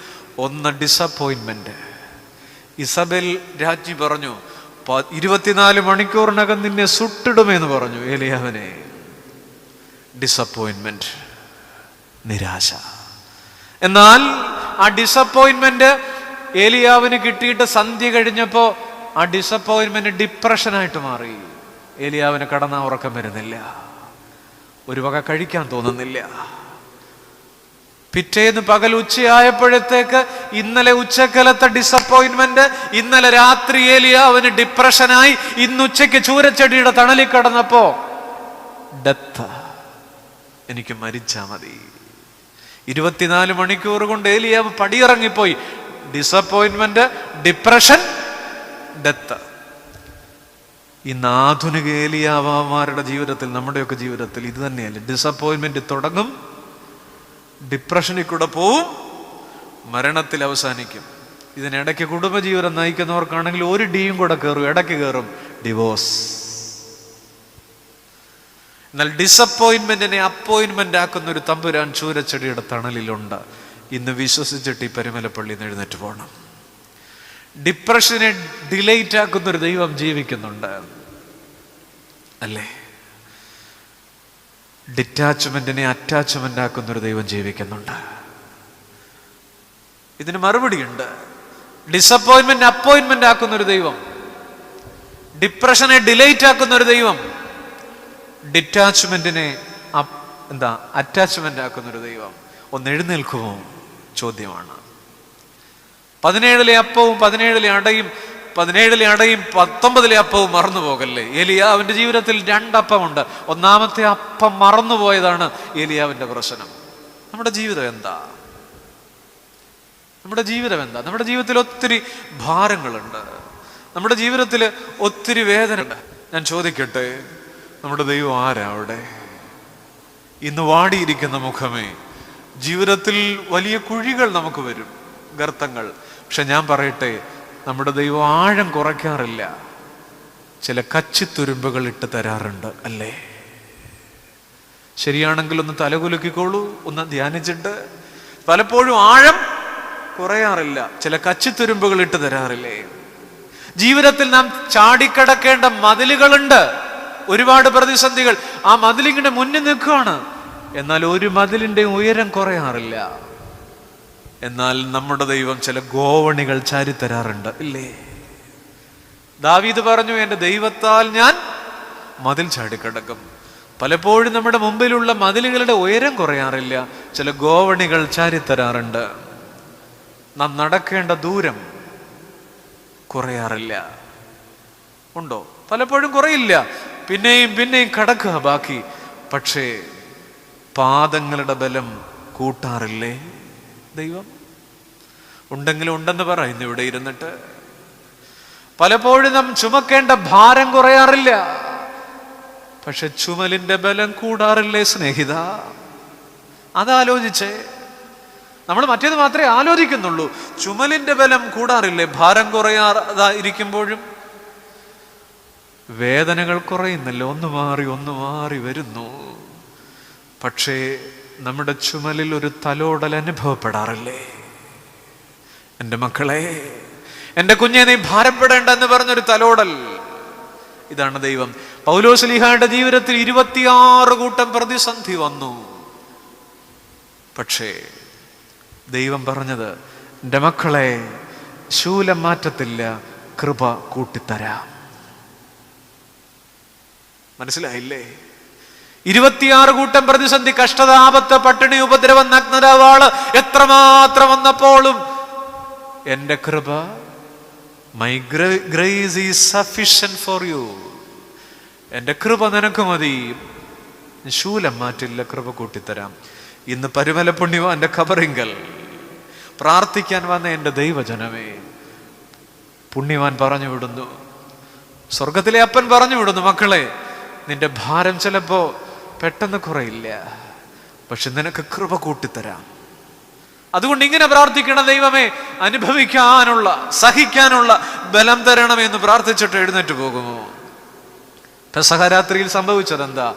1, ഡിസപ്പോയിൻമെന്റ്. ഇസബെൽ രാജ്ഞി പറഞ്ഞു, 24 മണിക്കൂറിനകം നിന്നെ സുട്ടിടുമെന്ന് പറഞ്ഞു ഏലിയാവിനെ. ഡിസപ്പോയിന്റ്മെന്റ്, നിരാശ. എന്നാൽ ആ ഡിസപ്പോയിന്റ്മെന്റ് ഏലിയാവിന് കിട്ടിയിട്ട് സന്ധ്യ കഴിഞ്ഞപ്പോ ആ ഡിസപ്പോയിന്റ്മെന്റ് ഡിപ്രഷനായിട്ട് മാറി. ഏലിയാവിന് കടന്ന ഉറക്കം വരുന്നില്ല, ഒരു വക കഴിക്കാൻ തോന്നുന്നില്ല. പിറ്റേന്ന് പകൽ ഉച്ചയായപ്പോഴത്തേക്ക് ഇന്നലെ ഉച്ചക്കലത്തെ ഡിസപ്പോയിന്റ്മെന്റ്, ഇന്നലെ രാത്രി ഏലിയാവിന് ഡിപ്രഷനായി. ഇന്നുച്ചയ്ക്ക് ചൂരച്ചെടിയുടെ തണലിൽ കടന്നപ്പോ ഡെത്ത്, എനിക്ക് മരിച്ചാ മതി. 24 മണിക്കൂർ കൊണ്ട് ഏലിയാവ് പടിയിറങ്ങിപ്പോയി. Disappointment, depression, death. ഇന്ന് ആധുനിക ഏലിയാവന്മാരുടെ ജീവിതത്തിൽ, നമ്മുടെയൊക്കെ ജീവിതത്തിൽ ഇത് തന്നെയല്ലേ? ഡിസപ്പോയിന്റ്മെന്റ് തുടങ്ങും, ഡിപ്രഷനിൽ കൂടെ പോവും, മരണത്തിൽ അവസാനിക്കും. ഇതിനിടയ്ക്ക് കുടുംബജീവിതം നയിക്കുന്നവർക്കാണെങ്കിൽ ഒരു ഡിയും കൂടെ കയറും, ഇടയ്ക്ക് കയറും ഡിവോഴ്സ്. എന്നാൽ ഡിസപ്പോയിന്റ്മെന്റിനെ അപ്പോയിന്റ്മെന്റ് ആക്കുന്ന ഒരു തമ്പുരാൻ ചൂരച്ചെടിയുടെ തണലിലുണ്ട്. ഇന്ന് വിശ്വസിച്ചിട്ട് ഈ പെരുമലപ്പള്ളിയിൽ നിന്ന് എഴുന്നേറ്റ് പോകണം. ഡിപ്രഷനെ ഡിലേറ്റ് ആക്കുന്നൊരു ദൈവം ജീവിക്കുന്നുണ്ട് അല്ലേ? ഡിറ്റാച്ച്മെന്റിനെ അറ്റാച്ച്മെന്റ് ആക്കുന്നൊരു ദൈവം ജീവിക്കുന്നുണ്ട്. ഇതിന് മറുപടിയുണ്ട്. ഡിസപ്പോയിന്റ്മെന്റ് അപ്പോയിന്റ്മെന്റ് ആക്കുന്നൊരു ദൈവം, ഡിപ്രഷനെ ഡിലേറ്റ് ആക്കുന്നൊരു ദൈവം, ഡിറ്റാച്ച്മെന്റിനെ അറ്റാച്ച്മെന്റ് ആക്കുന്നൊരു ദൈവം. ഒന്ന് എഴുന്നേൽക്കുമോ ചോദ്യമാണ്. 17 അപ്പവും 17 അടയും 19 അപ്പവും മറന്നു പോകല്ലേ? ഏലിയാവിന്റെ ജീവിതത്തിൽ 2 അപ്പമുണ്ട്. ഒന്നാമത്തെ അപ്പം മറന്നുപോയതാണ് ഏലിയാവിന്റെ പ്രശ്നം. നമ്മുടെ ജീവിതം എന്താ? നമ്മുടെ ജീവിതത്തിൽ ഒത്തിരി ഭാരങ്ങളുണ്ട്, നമ്മുടെ ജീവിതത്തിൽ ഒത്തിരി വേദന ഉണ്ട്. ഞാൻ ചോദിക്കട്ടെ, നമ്മുടെ ദൈവം ആരാ അവിടെ? ഇന്ന് വാടിയിരിക്കുന്ന മുഖമേ, ജീവിതത്തിൽ വലിയ കുഴികൾ നമുക്ക് വരും, ഗർത്തങ്ങൾ. പക്ഷെ ഞാൻ പറയട്ടെ, നമ്മുടെ ദൈവം ആഴം കുറയ്ക്കാറില്ല, ചില കച്ചിത്തുരുമ്പുകൾ ഇട്ട് തരാറുണ്ട് അല്ലേ? ശരിയാണെങ്കിൽ ഒന്ന് തലകുലുക്കിക്കോളൂ, ഒന്ന് ധ്യാനിച്ചിട്ട്. പലപ്പോഴും ആഴം കുറയാറില്ല, ചില കച്ചിത്തുരുമ്പുകൾ ഇട്ട് തരാറില്ലേ? ജീവിതത്തിൽ നാം ചാടിക്കടക്കേണ്ട മതിലുകളുണ്ട്, ഒരുപാട് പ്രതിസന്ധികൾ. ആ മതിലിങ്ങനെ മുന്നിൽ നിൽക്കുകയാണ്, എന്നാൽ ഒരു മതിലിന്റെ ഉയരം കുറയാറില്ല. എന്നാൽ നമ്മുടെ ദൈവം ചില ഗോവണികൾ ചാരിത്തരാറുണ്ട് ഇല്ലേ? ദാവീദ് പറഞ്ഞു, എൻ്റെ ദൈവത്താൽ ഞാൻ മതിൽ ചാടിക്കടക്കും. പലപ്പോഴും നമ്മുടെ മുമ്പിലുള്ള മതിലുകളുടെ ഉയരം കുറയാറില്ല, ചില ഗോവണികൾ ചാരിത്തരാറുണ്ട്. നാം നടക്കേണ്ട ദൂരം കുറയാറില്ല. ഉണ്ടോ? പലപ്പോഴും കുറയില്ല, പിന്നെയും കടക്കുക ബാക്കി. പക്ഷേ പാദങ്ങളുടെ ബലം കൂട്ടാറില്ലേ ദൈവം? ഉണ്ടെങ്കിലും ഉണ്ടെന്ന് പറ ഇന്ന് ഇവിടെ ഇരുന്നിട്ട്. പലപ്പോഴും നാം ചുമക്കേണ്ട ഭാരം കുറയാറില്ല, പക്ഷെ ചുമലിന്റെ ബലം കൂടാറില്ലേ സ്നേഹിത? അതാലോചിച്ചേ. നമ്മൾ മറ്റേത് മാത്രമേ ആലോചിക്കുന്നുള്ളൂ. ചുമലിന്റെ ബലം കൂടാറില്ലേ? ഭാരം കുറയാതിരിക്കുമ്പോഴും വേദനകൾ കുറയുന്നില്ല, ഒന്ന് മാറി വരുന്നു. പക്ഷേ നമ്മുടെ ചുമലിൽ ഒരു തലോടൽ അനുഭവപ്പെടാറില്ലേ? എൻ്റെ മക്കളെ, എൻ്റെ കുഞ്ഞെ, നീ ഭാരപ്പെടേണ്ട എന്ന് പറഞ്ഞൊരു തലോടൽ. ഇതാണ് ദൈവം. പൗലോസ്ലീഹായുടെ ജീവിതത്തിൽ 26 കൂട്ടം പ്രതിസന്ധി വന്നു. പക്ഷേ ദൈവം പറഞ്ഞത്, എൻ്റെ മക്കളെ, ശൂലം മാറ്റത്തില്ല, കൃപ കൂട്ടിത്തരാം. മനസ്സിലായില്ലേ? 26 കൂട്ടം പ്രതിസന്ധി, കഷ്ടത, ആപത്ത്, പട്ടിണി, ഉപദ്രവം, നഗ്നത, വാള് എത്രമാത്രം വന്നപ്പോഴും എൻ്റെ കൃപ, my grace is sufficient for you, എൻ്റെ കൃപ നിനക്ക് മതി, ശൂലം മാറ്റില്ല, കൃപ കൂട്ടിത്തരാം. ഇന്ന് പരുമല പുണ്യവാന്റെ ഖബറിങ്കൽ പ്രാർത്ഥിക്കാൻ വന്ന എൻ്റെ ദൈവജനമേ, പുണ്യവാൻ പറഞ്ഞു വിടുന്നു, സ്വർഗത്തിലെ അപ്പൻ പറഞ്ഞു വിടുന്നു, മക്കളെ, നിന്റെ ഭാരം ചിലപ്പോ പെട്ടെന്ന് കുറയില്ല, പക്ഷെ നിനക്ക് കൃപ കൂട്ടിത്തരാം. അതുകൊണ്ട് ഇങ്ങനെ പ്രാർത്ഥിക്കണം, ദൈവമേ, അനുഭവിക്കാനുള്ള, സഹിക്കാനുള്ള ബലം തരണമെന്ന് പ്രാർത്ഥിച്ചിട്ട് എഴുന്നേറ്റ് പോകുമോ? പെസഹ രാത്രിയിൽ സംഭവിച്ചതെന്താ?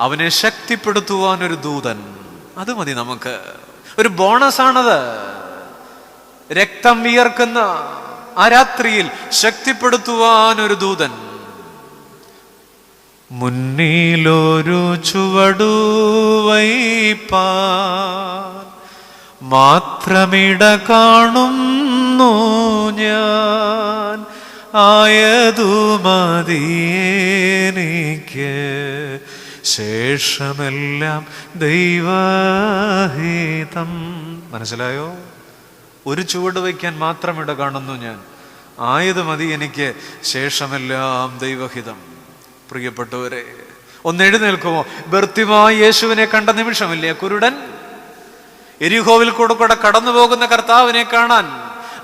അവനെ ശക്തിപ്പെടുത്തുവാൻ ഒരു ദൂതൻ. അത് മതി നമുക്ക്, ഒരു ബോണസാണത്. രക്തം വിയർക്കുന്ന ആ രാത്രിയിൽ ശക്തിപ്പെടുത്തുവാൻ ഒരു ദൂതൻ. മുന്നിലൊരു ചുവടു വയ്പാൻ മാത്രമിട കാണുന്നു ഞാൻ, ആയതു മതിയെനിക്ക് ശേഷമെല്ലാം ദൈവഹിതം. മനസ്സിലായോ? ഒരു ചുവട് വയ്ക്കാൻ മാത്രം ഇട കാണുന്നു ഞാൻ, ആയത് മതി എനിക്ക് ശേഷമെല്ലാം ദൈവഹിതം. പ്രിയപ്പെട്ടവരെ, ഒന്ന് എഴുന്നേൽക്കുമോ? ബർത്തിമായി യേശുവിനെ കണ്ട നിമിഷമില്ലേ കുരുടൻ? എരിഹോവിൽ കൂടെ കടന്നു പോകുന്ന കർത്താവിനെ കാണാൻ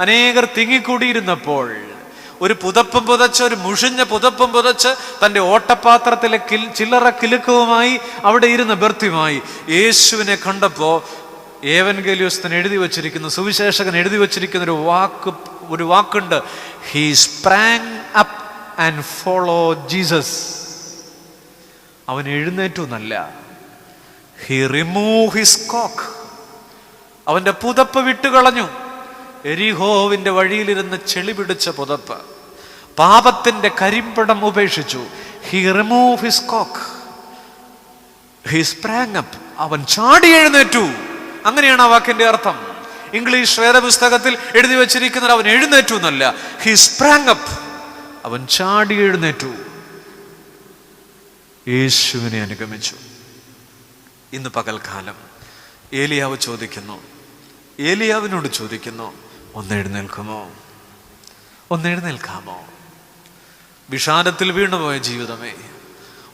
അനേകർ തിങ്ങിക്കൂടിയിരുന്നപ്പോൾ ഒരു പുതപ്പും പുതച്ച്, ഒരു മുഷിഞ്ഞ പുതപ്പും പുതച്ച് തൻ്റെ ഓട്ടപാത്രത്തിലെ ചില്ലറ കിലുക്കവുമായി അവിടെ ഇരുന്ന ബർത്തിമായി യേശുവിനെ കണ്ടപ്പോൾ ഏവൻഗേലിയോസ്തൻ എഴുതി വച്ചിരിക്കുന്ന, സുവിശേഷകൻ എഴുതി വച്ചിരിക്കുന്ന ഒരു വാക്കുണ്ട്. He sprang up and follow Jesus. അവൻ എഴുന്നേറ്റു എന്നല്ല, ഹി റിമൂവ് ഹിസ് കോക്ക്. അവന്റെ പുതപ്പ് വിട്ടുകളഞ്ഞു. എരിഹോവിന്റെ വഴിയിലിരുന്ന് ചെളി പിടിച്ച പുതപ്പ്, പാപത്തിന്റെ കരിമ്പടം ഉപേക്ഷിച്ചു. ഹി റിമൂവ് ഹിസ് കോക്ക്, ഹി സ്പ്രാങ് അപ്പ്. അവൻ ചാടി എഴുന്നേറ്റു. അങ്ങനെയാണ് ആ വാക്കിന്റെ അർത്ഥം. ഇംഗ്ലീഷ് വേദപുസ്തകത്തിൽ എഴുതി വച്ചിരിക്കുന്നത് അവൻ എഴുന്നേറ്റു എന്നല്ല, ഹി സ്പ്രാങ് അപ്പ്. അവൻ ചാടി എഴുന്നേറ്റു, യേശുവിനെ അനുഗമിച്ചു. ഇന്ന് പകൽക്കാലം ഏലിയാവിനോട് ചോദിക്കുന്നു, ഒന്ന് എഴുന്നേൽക്കുമോ? ഒന്ന് എഴുന്നേൽക്കാമോ? വിഷാദത്തിൽ വീണുപോയ ജീവിതമേ,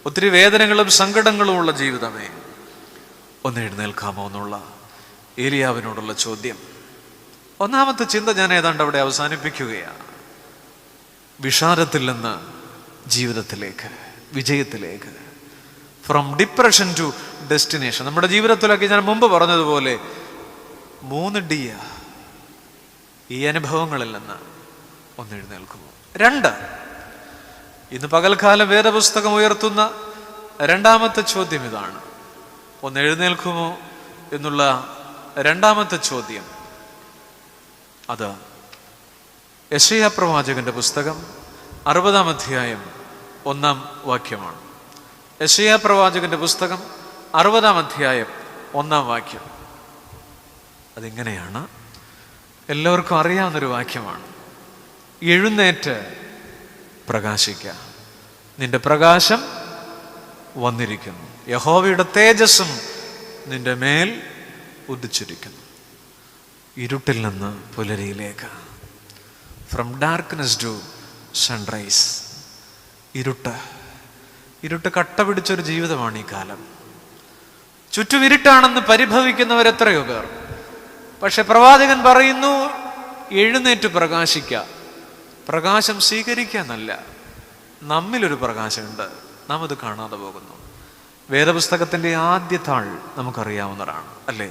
ഒത്തിരി വേദനകളും സങ്കടങ്ങളും ഉള്ള ജീവിതമേ, ഒന്ന് എഴുന്നേൽക്കാമോ എന്നുള്ള ഏലിയാവിനോടുള്ള ചോദ്യം. ഒന്നാമത്തെ ചിന്ത ഞാൻ ഏതാണ്ട് അവിടെ അവസാനിപ്പിക്കുകയാണ്. വിഷാദത്തിൽ നിന്ന് ജീവിതത്തിലേക്ക്, വിജയത്തിലേക്ക്, ഫ്രം ഡിപ്രഷൻ ടു ഡെസ്റ്റിനേഷൻ. നമ്മുടെ ജീവിതത്തിലൊക്കെ ഞാൻ മുമ്പ് പറഞ്ഞതുപോലെ 3 D. ഈ അനുഭവങ്ങളിൽ നിന്ന് ഒന്ന് എഴുന്നേൽക്കുമോ? 2, ഇന്ന് പകൽക്കാലം വേദപുസ്തകം ഉയർത്തുന്ന രണ്ടാമത്തെ ചോദ്യം ഇതാണ്. ഒന്ന് എഴുന്നേൽക്കുമോ എന്നുള്ള രണ്ടാമത്തെ ചോദ്യം, അത് യെശയ്യാ പ്രവാചകന്റെ പുസ്തകം 60-ാം അധ്യായം 1-ാം വാക്യമാണ്. യെശയ്യാ പ്രവാചകന്റെ പുസ്തകം 60-ാം അധ്യായം 1-ാം വാക്യം. അതിങ്ങനെയാണ്, എല്ലാവർക്കും അറിയാവുന്നൊരു വാക്യമാണ്. എഴുന്നേറ്റ് പ്രകാശിക്കുക, നിന്റെ പ്രകാശം വന്നിരിക്കുന്നു, യഹോവയുടെ തേജസ്സും നിന്റെ മേൽ ഉദിച്ചിരിക്കുന്നു. ഇരുട്ടിൽ നിന്ന് പുലരിയിലേക്ക്, ഫ്രം ഡാർക്ക്നെസ് ടു സൺറൈസ്. ഇരുട്ട് കട്ട പിടിച്ചൊരു ജീവിതമാണ് ഈ കാലം. ചുറ്റും ഇരുട്ടാണെന്ന് പരിഭവിക്കുന്നവരെത്രയോ പേർ. പക്ഷെ പ്രവാചകൻ പറയുന്നു, എഴുന്നേറ്റ് പ്രകാശിക്കുക. പ്രകാശം സ്വീകരിക്കുക എന്നല്ല, നമ്മിലൊരു പ്രകാശമുണ്ട്, നാം അത് കാണാതെ പോകുന്നു. വേദപുസ്തകത്തിൻ്റെ ആദ്യ താൾ നമുക്കറിയാവുന്നതാണ്, അല്ലേ?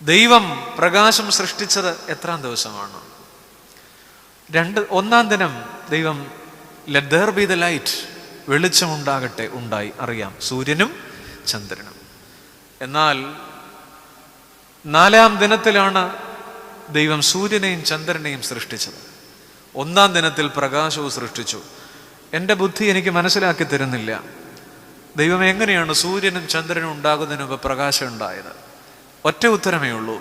ദൈവം പ്രകാശം സൃഷ്ടിച്ചത് എത്രാം ദിവസമാണ്? 1-ാം ദിനം ദൈവം let there be the light, വെളിച്ചമുണ്ടാകട്ടെ, ഉണ്ടായി. അറിയാം, സൂര്യനും ചന്ദ്രനും. എന്നാൽ 4-ാം ദിനത്തിലാണ് ദൈവം സൂര്യനെയും ചന്ദ്രനെയും സൃഷ്ടിച്ചത്. 1-ാം ദിനത്തിൽ പ്രകാശവും സൃഷ്ടിച്ചു. എൻ്റെ ബുദ്ധി എനിക്ക് മനസ്സിലാക്കി തരുന്നില്ല, ദൈവം എങ്ങനെയാണ് സൂര്യനും ചന്ദ്രനും ഉണ്ടാകുന്നതിന് മുമ്പ് പ്രകാശം ഉണ്ടായത്? ഒറ്റ ഉത്തരമേ ഉള്ളൂ.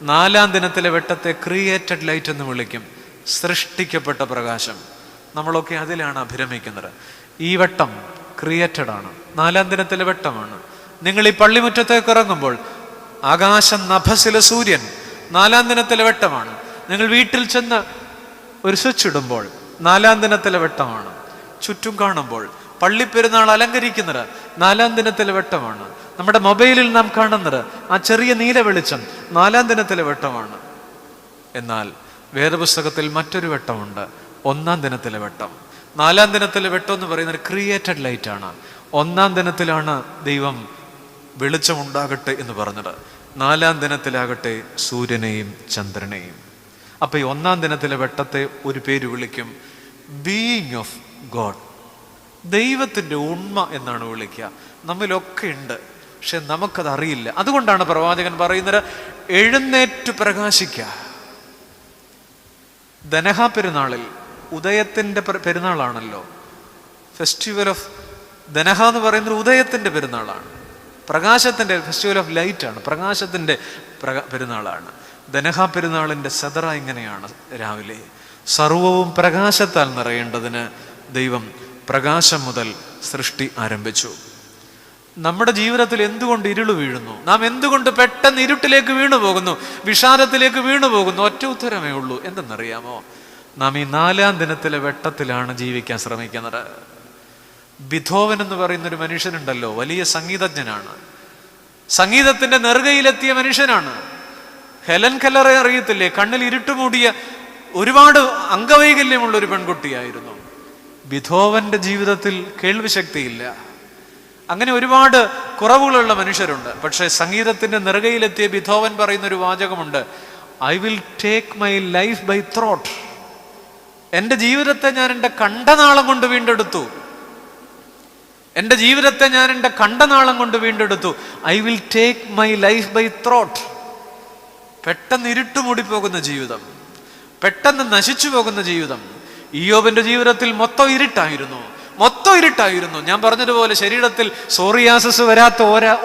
4-ാം ദിനത്തിലെ വെട്ടത്തെ ക്രിയേറ്റഡ് ലൈറ്റ് എന്ന് വിളിക്കും, സൃഷ്ടിക്കപ്പെട്ട പ്രകാശം. നമ്മളൊക്കെ അതിലാണ് അഭിരമിക്കുന്നത്. ഈ വെട്ടം ക്രിയേറ്റഡ് ആണ്, 4-ാം ദിനത്തിലെ വെട്ടമാണ്. നിങ്ങൾ ഈ പള്ളിമുറ്റത്തേക്ക് ഇറങ്ങുമ്പോൾ ആകാശ നഭസിലെ സൂര്യൻ 4-ാം ദിനത്തിലെ വെട്ടമാണ്. നിങ്ങൾ വീട്ടിൽ ചെന്ന് ഒരു സ്വിച്ച് ഇടുമ്പോൾ 4-ാം ദിനത്തിലെ വെട്ടമാണ്. ചുറ്റും കാണുമ്പോൾ പള്ളിപ്പെരുന്നാൾ അലങ്കരിക്കുന്നത് 4-ാം ദിനത്തിലെ വെട്ടമാണ്. നമ്മുടെ മൊബൈലിൽ നാം കാണുന്നത് ആ ചെറിയ നീല വെളിച്ചം 4-ാം ദിനത്തിലെ വെട്ടമാണ്. എന്നാൽ വേദപുസ്തകത്തിൽ മറ്റൊരു വെട്ടമുണ്ട്, 1-ാം ദിനത്തിലെ വെട്ടം. 4-ാം ദിനത്തിലെ വെട്ടം എന്ന് പറയുന്നത് ക്രിയേറ്റഡ് ലൈറ്റ് ആണ്. 1-ാം ദിനത്തിലാണ് ദൈവം വെളിച്ചമുണ്ടാകട്ടെ എന്ന് പറഞ്ഞത്. 4-ാം ദിനത്തിലാകട്ടെ സൂര്യനെയും ചന്ദ്രനെയും. അപ്പൊ ഈ 1-ാം ദിനത്തിലെ വെട്ടത്തെ ഒരു പേര് വിളിക്കും, ബീയിങ് ഓഫ് ഗോഡ്, ദൈവത്തിന്റെ ഉണ്മ എന്നാണ് വിളിക്കുക. നമ്മിലൊക്കെ ഉണ്ട്, പക്ഷെ നമുക്കതറിയില്ല. അതുകൊണ്ടാണ് പ്രവാചകൻ പറയുന്നത്, എഴുന്നേറ്റ് പ്രകാശിക്കുക. ദനഹ പെരുന്നാളിൽ, ഉദയത്തിൻ്റെ പെരുന്നാളാണല്ലോ, ഫെസ്റ്റിവൽ ഓഫ് ദനഹ എന്ന് പറയുന്നത് ഉദയത്തിൻ്റെ പെരുന്നാളാണ്, പ്രകാശത്തിൻ്റെ ഫെസ്റ്റിവൽ ഓഫ് ലൈറ്റാണ്, പ്രകാശത്തിൻ്റെ പെരുന്നാളാണ്. ദനഹ പെരുന്നാളിൻ്റെ സദറ ഇങ്ങനെയാണ്: രാവിലെ സർവവും പ്രകാശത്താൽ നിറയേണ്ടതിന് ദൈവം പ്രകാശം മുതൽ സൃഷ്ടി ആരംഭിച്ചു. നമ്മുടെ ജീവിതത്തിൽ എന്തുകൊണ്ട് ഇരുള് വീഴുന്നു? നാം എന്തുകൊണ്ട് പെട്ടെന്ന് ഇരുട്ടിലേക്ക് വീണു പോകുന്നു, വിഷാദത്തിലേക്ക് വീണു പോകുന്നു? ഒറ്റ ഉത്തരമേ ഉള്ളൂ. എന്തെന്നറിയാമോ? നാം ഈ 4-ാം ദിനത്തിലെ വെട്ടത്തിലാണ് ജീവിക്കാൻ ശ്രമിക്കുന്നത്. ബിഥോവൻ എന്ന് പറയുന്നൊരു മനുഷ്യനുണ്ടല്ലോ, വലിയ സംഗീതജ്ഞനാണ്, സംഗീതത്തിന്റെ നെറുകയിലെത്തിയ മനുഷ്യനാണ്. ഹെലൻ കെല്ലറെ അറിയത്തില്ലേ? കണ്ണിൽ ഇരുട്ടുമൂടിയ ഒരുപാട് അംഗവൈകല്യമുള്ള ഒരു പെൺകുട്ടിയായിരുന്നു. ബിഥോവന്റെ ജീവിതത്തിൽ കേൾവിശക്തിയില്ല. അങ്ങനെ ഒരുപാട് കുറവുകളുള്ള മനുഷ്യരുണ്ട്. പക്ഷെ സംഗീതത്തിന്റെ നെറുകയിലെത്തിയ ബിഥോവൻ പറയുന്ന ഒരു വാചകമുണ്ട്: I will take my life by throat. എൻ്റെ ജീവിതത്തെ ഞാൻ എൻ്റെ കണ്ഠനാളം കൊണ്ട് വീണ്ടെടുത്തു. എൻ്റെ ജീവിതത്തെ ഞാൻ എൻ്റെ കണ്ഠനാളം കൊണ്ട് വീണ്ടെടുത്തു. I will take my life by throat. പെട്ടെന്ന് ഇരുട്ടുമൂടിപ്പോകുന്ന ജീവിതം, പെട്ടെന്ന് നശിച്ചു പോകുന്ന ജീവിതം. ഇയ്യോബിന്റെ ജീവിതത്തിൽ മൊത്തം ഇരുട്ടായിരുന്നു. ഞാൻ പറഞ്ഞതുപോലെ ശരീരത്തിൽ സോറിയാസിസ് വരാത്ത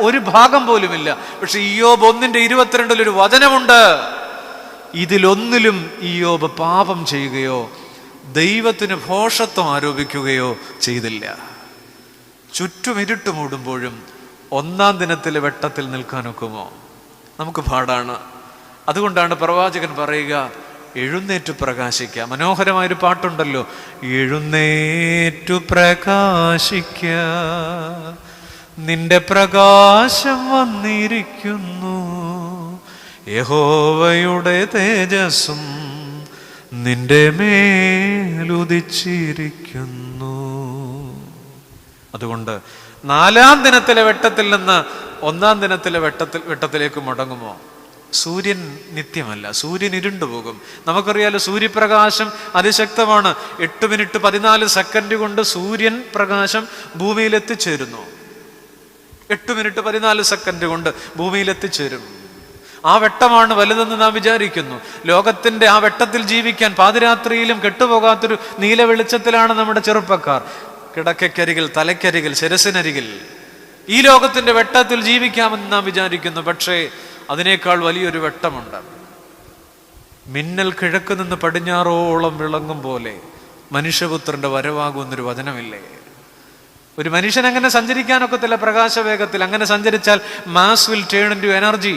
ഒരു ഭാഗം പോലുമില്ല. പക്ഷെ ഇയ്യോബ് 1:22 ഒരു വചനമുണ്ട്: ഇതിലൊന്നിലും ഇയ്യോബ് പാപം ചെയ്യുകയോ ദൈവത്തിന് ഭോഷത്വം ആരോപിക്കുകയോ ചെയ്തില്ല. ചുറ്റും ഇരുട്ട് മൂടുമ്പോഴും 1-ാം ദിനത്തിലെ വെട്ടത്തിൽ നിൽക്കാനൊക്കുമോ? നമുക്ക് പാടാണ്. അതുകൊണ്ടാണ് പ്രവാചകൻ പറയുക: എഴുന്നേറ്റു പ്രകാശിക്ക. മനോഹരമായൊരു പാട്ടുണ്ടല്ലോ: എഴുന്നേറ്റു പ്രകാശിക്ക, നിന്റെ പ്രകാശം വന്നിരിക്കുന്നു, യഹോവയുടെ തേജസ്സും നിന്റെ മേലുദിച്ചിരിക്കുന്നു. അതുകൊണ്ട് 4-ാം ദിനത്തിലെ വെട്ടത്തിൽ നിന്ന് 1-ാം ദിനത്തിലെ വെട്ടത്തിലേക്ക് മടങ്ങുമോ? സൂര്യൻ നിത്യമല്ല, സൂര്യൻ ഇരുണ്ടുപോകും. നമുക്കറിയാലോ, സൂര്യപ്രകാശം അതിശക്തമാണ്. 8 മിനിറ്റ് 14 സെക്കൻഡ് കൊണ്ട് സൂര്യൻ പ്രകാശം ഭൂമിയിൽ എത്തിച്ചേരുന്നു. 8 മിനിറ്റ് 14 സെക്കൻഡ് കൊണ്ട് ഭൂമിയിൽ എത്തിച്ചേരും. ആ വെട്ടമാണ് വലുതെന്ന് നാം വിചാരിക്കുന്നു. ലോകത്തിന്റെ ആ വെട്ടത്തിൽ ജീവിക്കാൻ പാതിരാത്രിയിലും കെട്ടുപോകാത്തൊരു നീല വെളിച്ചത്തിലാണ് നമ്മുടെ ചെറുപ്പക്കാർ. കിടക്കക്കരികിൽ, തലക്കരികിൽ, ശിരസിനരികിൽ ഈ ലോകത്തിന്റെ വെട്ടത്തിൽ ജീവിക്കാമെന്ന് നാം വിചാരിക്കുന്നു. പക്ഷേ അതിനേക്കാൾ വലിയൊരു വെട്ടമുണ്ട്. മിന്നൽ കിഴക്ക് നിന്ന് പടിഞ്ഞാറോളം വിളങ്ങും പോലെ മനുഷ്യപുത്രന്റെ വരവാകുമെന്നൊരു വചനമില്ലേ? ഒരു മനുഷ്യൻ അങ്ങനെ സഞ്ചരിക്കാനൊക്കത്തില്ല പ്രകാശവേഗത്തിൽ. അങ്ങനെ സഞ്ചരിച്ചാൽ mass will turn into energy.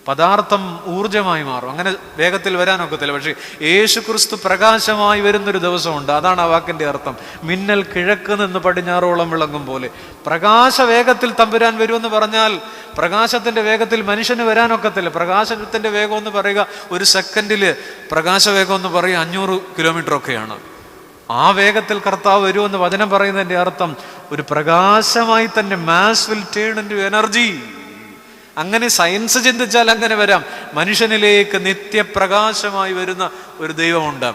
പദാർത്ഥം ഊർജമായി മാറും. അങ്ങനെ വേഗത്തിൽ വരാനൊക്കത്തില്ല. പക്ഷെ യേശു ക്രിസ്തു പ്രകാശമായി വരുന്നൊരു ദിവസമുണ്ട്. അതാണ് ആ വാക്കിന്റെ അർത്ഥം. മിന്നൽ കിഴക്ക് നിന്ന് പടിഞ്ഞാറോളം വിളങ്ങും പോലെ. പ്രകാശവേഗത്തിൽ തമ്പുരാൻ വരുമെന്ന് പറഞ്ഞാൽ പ്രകാശത്തിന്റെ വേഗത്തിൽ മനുഷ്യന് വരാനൊക്കത്തില്ല. പ്രകാശത്തിന്റെ വേഗം എന്ന് പറയുക, ഒരു സെക്കൻഡില് പ്രകാശവേഗം എന്ന് പറയുക 500 കിലോമീറ്റർ ഒക്കെയാണ്. ആ വേഗത്തിൽ കർത്താവ് വരുമെന്ന് വചനം പറയുന്നതിന്റെ അർത്ഥം ഒരു പ്രകാശമായി തന്നെ, mass will turn into energy. അങ്ങനെ സയൻസ് ചിന്തിച്ചാൽ അങ്ങനെ വരാം. മനുഷ്യനിലേക്ക് നിത്യപ്രകാശമായി വരുന്ന ഒരു ദൈവമുണ്ട്.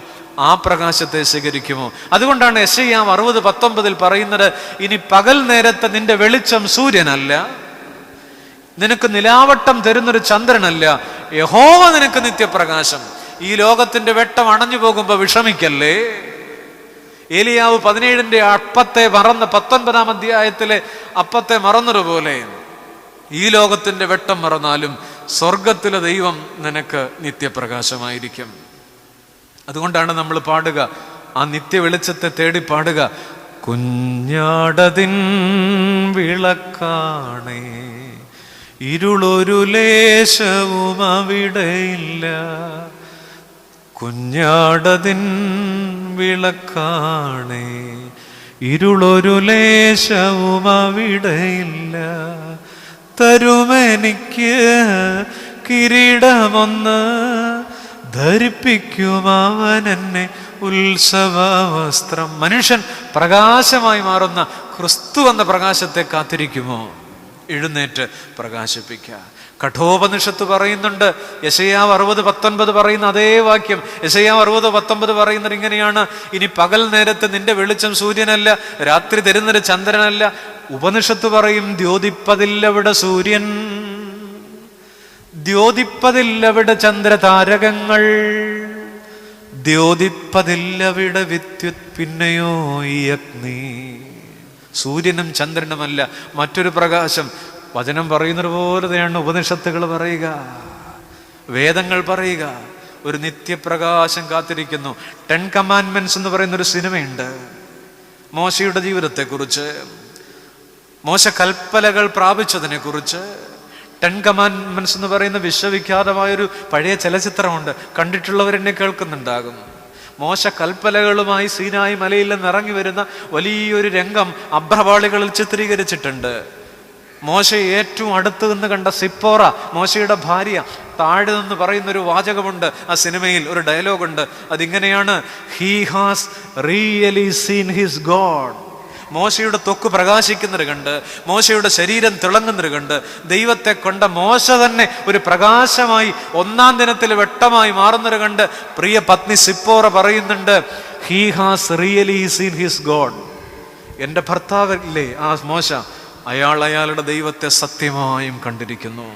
ആ പ്രകാശത്തെ സ്വീകരിക്കുമോ? അതുകൊണ്ടാണ് യെശയ്യാവ് 60:19 പറയുന്നത്: ഇനി പകൽ നേരത്തെ നിന്റെ വെളിച്ചം സൂര്യനല്ല, നിനക്ക് നിലാവട്ടം തരുന്നൊരു ചന്ദ്രനല്ല, യഹോവ നിനക്ക് നിത്യപ്രകാശം. ഈ ലോകത്തിന്റെ വെട്ടം അണഞ്ഞു പോകുമ്പോ വിഷമിക്കല്ലേ. ഏലിയാവ് 17 അപ്പത്തെ മറന്ന് 19-ാം അധ്യായത്തിലെ അപ്പത്തെ മറന്നതുപോലെ ഈ ലോകത്തിന്റെ വെട്ടം മറന്നാലും സ്വർഗത്തിലെ ദൈവം നിനക്ക് നിത്യപ്രകാശമായിരിക്കും. അതുകൊണ്ടാണ് നമ്മൾ പാടുക, ആ നിത്യ വെളിച്ചത്തെ തേടി പാടുക: കുഞ്ഞാടതിൻ വിളക്കാണേ, ഇരുളൊരു ലേശവും അവിടെയില്ല. കുഞ്ഞാടതിൻ വിളക്കാണേ, ഇരുളൊരു ലേശവും അവിടെയില്ല. തരുമെനിക്ക് കിരീടമൊന്ന്, ധരിപ്പിക്കും അവൻ എന്നെ ഉത്സവവസ്ത്രം. മനുഷ്യൻ പ്രകാശമായി മാറുന്ന ക്രിസ്തു എന്ന പ്രകാശത്തെ കാത്തിരിക്കുമോ? എഴുന്നേറ്റ് പ്രകാശിപ്പിക്കുക. കഠോപനിഷത്ത് പറയുന്നുണ്ട്, യെശയ്യാവ് 60:19 പറയുന്ന അതേ വാക്യം. യെശയ്യാവ് 60:19 പറയുന്നത് ഇങ്ങനെയാണ്: ഇനി പകൽ നേരത്ത് നിന്റെ വെളിച്ചം സൂര്യനല്ല, രാത്രി തരുന്നൊരു ചന്ദ്രനല്ല. ഉപനിഷത്ത് പറയും: ദ്യോതിപ്പതില്ലവിടെ സൂര്യൻ, ദ്യോതിപ്പതില്ലവിടെ ചന്ദ്രതാരകങ്ങൾ. ദ്യോതിപ്പതില്ലവിടെ വിദ്യുത് പിന്നെയോ ഈ അഗ്നി. സൂര്യനും ചന്ദ്രനുമല്ല മറ്റൊരു പ്രകാശം. വചനം പറയുന്നത് പോലെ തന്നെയാണ് ഉപനിഷത്തുകൾ പറയുക, വേദങ്ങൾ പറയുക. ഒരു നിത്യപ്രകാശം കാത്തിരിക്കുന്നു. 10 കമാൻഡ്മെന്റ്സ് എന്ന് പറയുന്നൊരു സിനിമയുണ്ട് മോശയുടെ ജീവിതത്തെക്കുറിച്ച്, മോശ കൽപ്പലകൾ പ്രാപിച്ചതിനെ കുറിച്ച്. 10 കമാൻഡ്മെന്റ്സ് എന്ന് പറയുന്ന വിശ്വവിഖ്യാതമായൊരു പഴയ ചലച്ചിത്രമുണ്ട്, കണ്ടിട്ടുള്ളവരെന്നെ കേൾക്കുന്നുണ്ടാകും. മോശ കൽപ്പലകളുമായി സീനായി മലയിൽ നിന്ന് ഇറങ്ങി വരുന്ന വലിയൊരു രംഗം അഭ്രപാളികളിൽ ചിത്രീകരിച്ചിട്ടുണ്ട്. മോശ ഏറ്റവും അടുത്ത് നിന്ന് കണ്ട സിപ്പോറ, മോശയുടെ ഭാര്യ, താഴെ നിന്ന് പറയുന്നൊരു വാചകമുണ്ട് ആ സിനിമയിൽ, ഒരു ഡയലോഗുണ്ട്. അതിങ്ങനെയാണ്: he has really scene his God. മോശയുടെ ത്വക്ക് പ്രകാശിക്കുന്നത് കണ്ട്, മോശയുടെ ശരീരം തിളങ്ങുന്നത് കണ്ട്, ദൈവത്തെ കൊണ്ട മോശ തന്നെ ഒരു പ്രകാശമായി 1-ാം ദിനത്തിൽ വെട്ടമായി മാറുന്നത് കണ്ട് പ്രിയ പത്നി സിപ്പോറ പറയുന്നുണ്ട്, he has really scene his God. എൻ്റെ ഭർത്താവില്ലേ ആ മോശ, അയാളുടെ ദൈവത്തെ സത്യമായും കണ്ടിരിക്കുന്നു.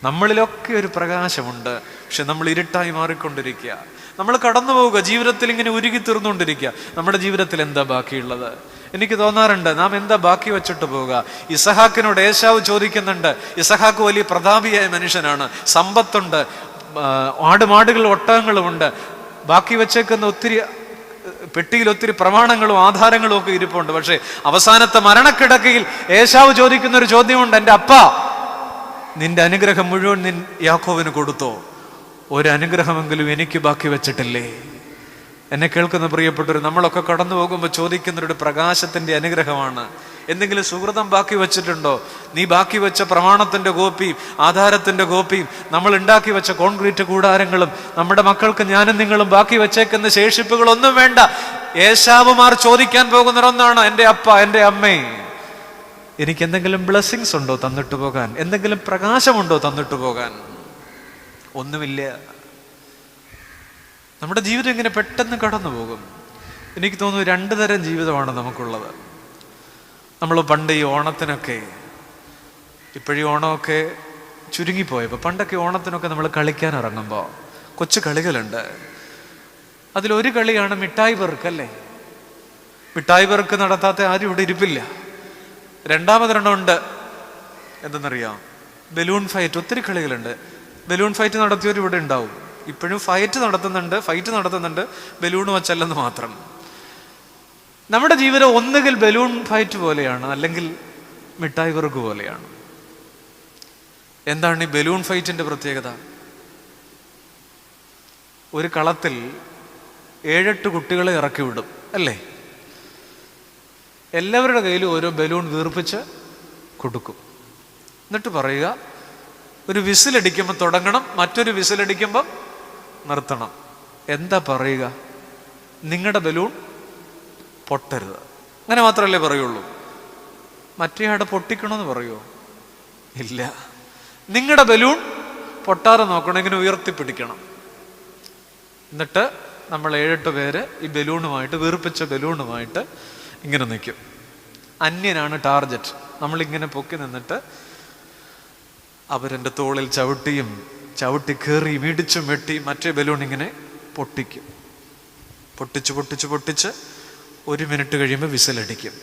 നമ്മളിലൊക്കെ ഒരു പ്രകാശമുണ്ട്, പക്ഷെ നമ്മൾ ഇരുട്ടായി മാറിക്കൊണ്ടിരിക്കുക. നമ്മൾ കടന്നു പോവുക, ജീവിതത്തിൽ ഇങ്ങനെ ഉരുകി തീർന്നുകൊണ്ടിരിക്കുക. നമ്മുടെ ജീവിതത്തിൽ എന്താ ബാക്കിയുള്ളത്? എനിക്ക് തോന്നാറുണ്ട്, നാം എന്താ ബാക്കി വെച്ചിട്ട് പോവുക? ഇസഹാക്കിനോട് ഏശാവ് ചോദിക്കുന്നുണ്ട്. ഇസഹാക്ക് വലിയ പ്രതാപിയായ മനുഷ്യനാണ്, സമ്പത്തുണ്ട്, ആടുമാടുകളും ഒട്ടകങ്ങളുമുണ്ട്. ബാക്കി വെച്ചേക്കുന്ന ഒത്തിരി പെട്ടിയിൽ ഒത്തിരി പ്രമാണങ്ങളും ആധാരങ്ങളും ഒക്കെ ഇരിപ്പുണ്ട്. പക്ഷേ അവസാനത്തെ മരണക്കിടക്കയിൽ ഏശാവ് ചോദിക്കുന്ന ഒരു ചോദ്യമുണ്ട്: എൻ്റെ അപ്പാ, നിന്റെ അനുഗ്രഹം മുഴുവൻ യാക്കോവിന് കൊടുത്തോ? ഒരു അനുഗ്രഹമെങ്കിലും എനിക്ക് ബാക്കി വെച്ചിട്ടില്ലേ? എന്നെ കേൾക്കുന്ന പ്രിയപ്പെട്ടവർ, നമ്മളൊക്കെ കടന്നു പോകുമ്പോൾ ചോദിക്കുന്നൊരു പ്രകാശത്തിന്റെ അനുഗ്രഹമാണ്. എന്തെങ്കിലും സുഹൃതം ബാക്കി വെച്ചിട്ടുണ്ടോ? നീ ബാക്കി വെച്ച പ്രമാണത്തിന്റെ കോപ്പിയും ആധാരത്തിന്റെ കോപ്പിയും നമ്മൾ ഉണ്ടാക്കി വെച്ച കോൺക്രീറ്റ് കൂടാരങ്ങളും നമ്മുടെ മക്കൾക്ക് ഞാനും നിങ്ങളും ബാക്കി വെച്ചേക്കുന്ന ശേഷിപ്പുകളൊന്നും വേണ്ട. ഏശാവുമാർ ചോദിക്കാൻ പോകുന്നൊന്നാണ്: എൻ്റെ അപ്പ, എൻ്റെ അമ്മേ, എനിക്ക് എന്തെങ്കിലും ബ്ലെസ്സിങ്സ് ഉണ്ടോ തന്നിട്ട് പോകാൻ? എന്തെങ്കിലും പ്രകാശമുണ്ടോ തന്നിട്ട് പോകാൻ? ഒന്നുമില്ല. നമ്മുടെ ജീവിതം ഇങ്ങനെ പെട്ടെന്ന് കടന്നു പോകും. എനിക്ക് തോന്നുന്നു 2 തരം ജീവിതമാണ് നമുക്കുള്ളത്. നമ്മൾ പണ്ട് ഈ ഓണത്തിനൊക്കെ, ഇപ്പോഴീ ഓണമൊക്കെ ചുരുങ്ങിപ്പോയപ്പോൾ, പണ്ടൊക്കെ ഓണത്തിനൊക്കെ നമ്മൾ കളിക്കാൻ ഇറങ്ങുമ്പോൾ കൊച്ചു കളികളുണ്ട്. അതിലൊരു കളിയാണ് മിഠായി പെറുക്കല്ലേ. മിഠായി പെറുക്ക് നടത്താത്ത ആരും ഇവിടെ ഇരിപ്പില്ല. 2ാമതൊരെണ്ണമുണ്ട്, എന്തെന്നറിയാം, ബലൂൺ ഫൈറ്റ്. ഒത്തിരി കളികളുണ്ട്. ബലൂൺ ഫൈറ്റ് നടത്തിയവർ ഇവിടെ ഉണ്ടാവും. ഇപ്പോഴും ഫൈറ്റ് നടത്തുന്നുണ്ട്, ബലൂൺ വച്ചല്ലെന്ന് മാത്രം. നമ്മുടെ ജീവിതം ഒന്നുകിൽ ബലൂൺ ഫൈറ്റ് പോലെയാണ്, അല്ലെങ്കിൽ മിഠായി പെറുക്ക് പോലെയാണ്. എന്താണ് ഈ ബലൂൺ ഫൈറ്റിന്റെ പ്രത്യേകത? ഒരു കളത്തിൽ 7-8 കുട്ടികളെ ഇറക്കി വിടും അല്ലേ? എല്ലാവരുടെ കയ്യിലും ഓരോ ബലൂൺ വീർപ്പിച്ച് കൊടുക്കും. എന്നിട്ട് പറയുക, ഒരു വിസിലടിക്കുമ്പോൾ തുടങ്ങണം, മറ്റൊരു വിസിലടിക്കുമ്പോൾ നിർത്തണം. എന്താ പറയുക? നിങ്ങളുടെ ബലൂൺ പൊട്ടരുത്. അങ്ങനെ മാത്രമല്ലേ പറയുള്ളൂ. മറ്റേയാടെ പൊട്ടിക്കണമെന്ന് പറയുമോ? ഇല്ല. നിങ്ങളുടെ ബലൂൺ പൊട്ടാതെ നോക്കണം, ഇങ്ങനെ ഉയർത്തിപ്പിടിക്കണം. എന്നിട്ട് നമ്മൾ 7-8 പേര് ഈ ബലൂണുമായിട്ട്, വീർപ്പിച്ച ബലൂണുമായിട്ട് ഇങ്ങനെ നിൽക്കും. അന്യനാണ് ടാർജറ്റ്. നമ്മളിങ്ങനെ പൊക്കി നിന്നിട്ട് അവരെൻ്റെ തോളിൽ ചവിട്ടി കയറിയും ഇടിച്ചും വെട്ടി മറ്റേ ബലൂൺ ഇങ്ങനെ പൊട്ടിക്കും. പൊട്ടിച്ച് 1 മിനിറ്റ് കഴിയുമ്പോൾ വിസിലടിക്കും.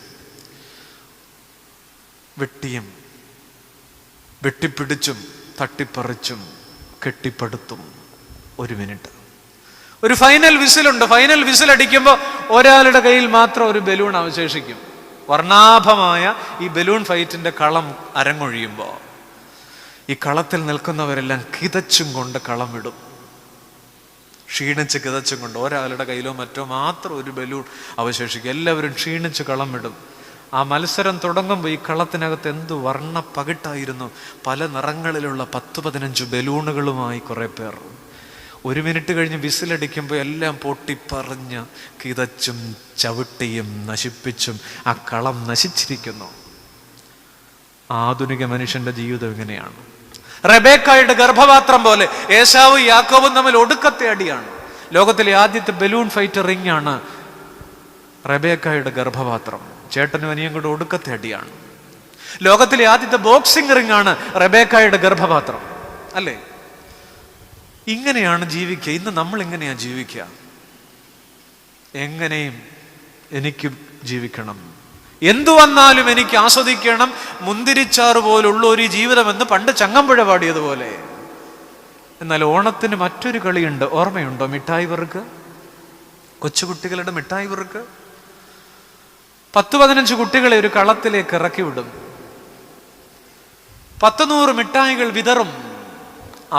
വെട്ടിപ്പിടിച്ചും തട്ടിപ്പറിച്ചും കെട്ടിപ്പടുത്തും 1 മിനിറ്റ്. ഒരു ഫൈനൽ വിസിലുണ്ട്. ഫൈനൽ വിസിലടിക്കുമ്പോൾ ഒരാളുടെ കയ്യിൽ മാത്രം ഒരു ബലൂൺ അവശേഷിക്കും. വർണ്ണാഭമായ ഈ ബലൂൺ ഫൈറ്റിന്റെ കളം അരങ്ങൊഴിയുമ്പോൾ ഈ കളത്തിൽ നിൽക്കുന്നവരെല്ലാം കിതച്ചും കൊണ്ട് കളം വിടും. ക്ഷീണിച്ച് കിതച്ചും കൊണ്ട് ഒരാളുടെ കയ്യിലോ മറ്റോ മാത്രം ഒരു ബലൂൺ അവശേഷിക്കും. എല്ലാവരും ക്ഷീണിച്ച് കളം വിടും. ആ മത്സരം തുടങ്ങുമ്പോൾ ഈ കളത്തിനകത്ത് എന്തു വർണ്ണ പകിട്ടായിരുന്നു. പല നിറങ്ങളിലുള്ള 10-15 ബലൂണുകളുമായി കുറെ പേർ. 1 മിനിറ്റ് കഴിഞ്ഞ് വിസിലടിക്കുമ്പോൾ എല്ലാം പൊട്ടിപ്പറിഞ്ഞ് കിതച്ചും ചവിട്ടിയും നശിപ്പിച്ചും ആ കളം നശിച്ചിരിക്കുന്നു. ആധുനിക മനുഷ്യന്റെ ജീവിതം ഇങ്ങനെയാണ്. റെബേക്കായുടെ ഗർഭപാത്രം പോലെ ഏശാവും യാക്കോബും തമ്മിൽ ഒടുക്കത്തെ അടിയാണ്. ലോകത്തിലെ ആദ്യത്തെ ബലൂൺ ഫൈറ്റ് റിംഗ് ആണ് റെബേക്കായുടെ ഗർഭപാത്രം. ചേട്ടനും അനിയും കൂടെ ഒടുക്കത്തെ അടിയാണ്. ലോകത്തിലെ ആദ്യത്തെ ബോക്സിംഗ് റിംഗ് ആണ് റെബേക്കായുടെ ഗർഭപാത്രം, അല്ലേ? ഇങ്ങനെയാണ് ജീവിക്കുക. ഇന്ന് നമ്മൾ ഇങ്ങനെയാണ് ജീവിക്കുക. എങ്ങനെയും എനിക്ക് ജീവിക്കണം, എന്തു വന്നാലും എനിക്ക് ആസ്വദിക്കണം, മുന്തിരിച്ചാറ് പോലുള്ള ഒരു ജീവിതമെന്ന് പണ്ട് ചങ്ങമ്പുഴ പാടിയതുപോലെ. എന്നാൽ ഓണത്തിന് മറ്റൊരു കളിയുണ്ട്, ഓർമ്മയുണ്ടോ? മിഠായി പെറുക്ക്, കൊച്ചുകുട്ടികളുടെ മിഠായി പെറുക്ക്. 10-15 കുട്ടികളെ ഒരു കളത്തിലേക്ക് ഇറക്കി വിടും. 100 മിഠായികൾ വിതറും.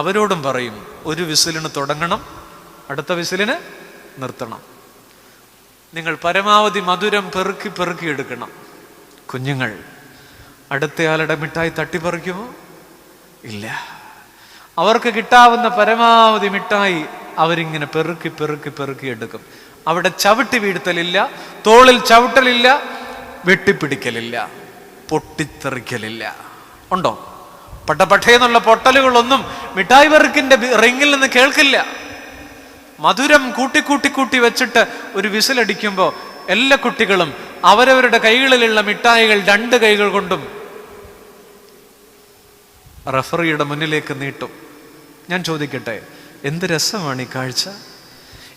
അവരോടും പറയും, ഒരു വിസിലിന് തുടങ്ങണം, അടുത്ത വിസിലിന് നിർത്തണം. നിങ്ങൾ പരമാവധി മധുരം പെറുക്കി പെറുക്കി എടുക്കണം. കുഞ്ഞുങ്ങൾ അടുത്തയാളുടെ മിഠായി തട്ടിപ്പറിക്കുമോ? ഇല്ല. അവർക്ക് കിട്ടാവുന്ന പരമാവധി മിഠായി അവരിങ്ങനെ പെറുക്കി പെറുക്കി പെറുക്കി എടുക്കും. അവിടെ ചവിട്ടി വീഴ്ത്തലില്ല, തോളിൽ ചവിട്ടലില്ല, വെട്ടിപ്പിടിക്കലില്ല, പൊട്ടിത്തെറിക്കലില്ല. ഉണ്ടോ? പട്ടപട്ടേന്നുള്ള പൊട്ടലുകളൊന്നും മിഠായി പെറുക്കിന്റെ റിങ്ങിൽ നിന്ന് കേൾക്കില്ല. മധുരം കൂട്ടി കൂട്ടി വെച്ചിട്ട് ഒരു വിസിലടിക്കുമ്പോൾ എല്ലാ കുട്ടികളും അവരവരുടെ കൈകളിലുള്ള മിഠായികൾ 2 കൈകൾ കൊണ്ടും റഫറിയുടെ മുന്നിലേക്ക് നീട്ടും. ഞാൻ ചോദിക്കട്ടെ, എന്ത് രസമാണ് ഈ കാഴ്ച?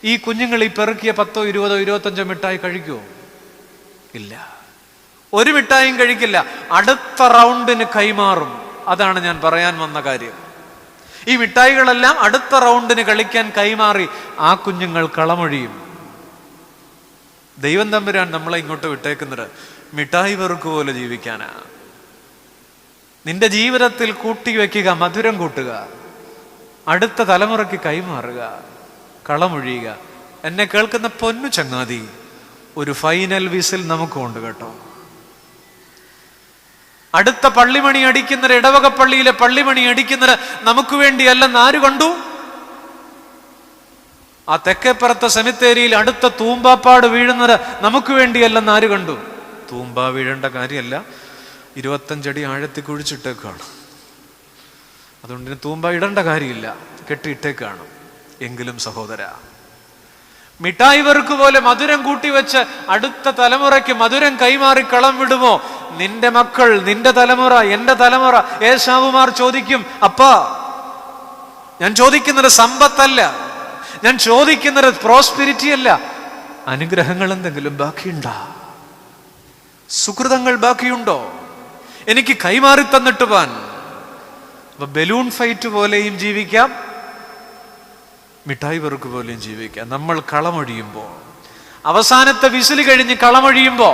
ഈ കുഞ്ഞുങ്ങൾ ഈ പെറുക്കിയ 10, 20, 25 മിഠായി കഴിക്കുമോ? ഇല്ല. ഒരു മിഠായും കഴിക്കില്ല. അടുത്ത റൗണ്ടിന് കൈമാറും. അതാണ് ഞാൻ പറയാൻ വന്ന കാര്യം. ഈ മിഠായികളെല്ലാം അടുത്ത റൗണ്ടിന് കളിക്കാൻ കൈമാറി ആ കുഞ്ഞുങ്ങൾ കളമൊഴിയും. ദൈവം തമ്പുരാൻ നമ്മളെ ഇങ്ങോട്ട് വിട്ടേക്കുന്നത് മിഠായി പെറുക്ക് പോലെ ജീവിക്കാനാ. നിന്റെ ജീവിതത്തിൽ കൂട്ടിവെക്കുക, മധുരം കൂട്ടുക, അടുത്ത തലമുറയ്ക്ക് കൈമാറുക, കളമൊഴിയുക. എന്നെ കേൾക്കുന്ന പൊന്നു ചങ്ങാതി, ഒരു ഫൈനൽ വിസിൽ നമുക്കുണ്ട് കേട്ടോ. അടുത്ത പള്ളിമണി അടിക്കുന്നത്, ഇടവക പള്ളിയിലെ പള്ളിമണി അടിക്കുന്നത് നമുക്ക് വേണ്ടിയല്ലെന്ന് ആര് കണ്ടു? ആ തെക്കേപ്പുറത്തെ സെമിത്തേരിയിൽ അടുത്ത തൂമ്പാപ്പാട് വീഴുന്നത് നമുക്ക് വേണ്ടിയല്ലെന്ന് ആര് കണ്ടു? തൂമ്പ വീഴേണ്ട കാര്യമല്ല, 25 അടി ആഴത്തിൽ കുഴിച്ചിട്ടേക്കാണ്. അതുകൊണ്ട് തൂമ്പ ഇടേണ്ട കാര്യമില്ല, കെട്ടിയിട്ടേക്കാണ്. എങ്കിലും സഹോദര, മിഠായി പെറുക്ക് പോലെ മധുരം കൂട്ടിവെച്ച് അടുത്ത തലമുറയ്ക്ക് മധുരം കൈമാറി കളം വിടുമോ? നിന്റെ മക്കൾ, നിന്റെ തലമുറ, എന്റെ തലമുറ, ഏശാവുമാർ ചോദിക്കും, അപ്പാ ഞാൻ ചോദിക്കുന്നത് സമ്പത്തല്ല, ഞാൻ ചോദിക്കുന്നത് പ്രോസ്പിരിറ്റി അല്ല, അനുഗ്രഹങ്ങൾ എന്തെങ്കിലും ബാക്കിയുണ്ടോ? സുഹൃതങ്ങൾ ബാക്കിയുണ്ടോ എനിക്ക് കൈമാറി തന്നിട്ട് പോവാൻ? ബലൂൺ ഫൈറ്റ് പോലെയും ജീവിക്കാം, മിഠായി പെറുക്ക് പോലെയും ജീവിക്കാം. നമ്മൾ കളമൊഴിയുമ്പോ, അവസാനത്തെ വിസിൽ കഴിഞ്ഞ് കളമൊഴിയുമ്പോ,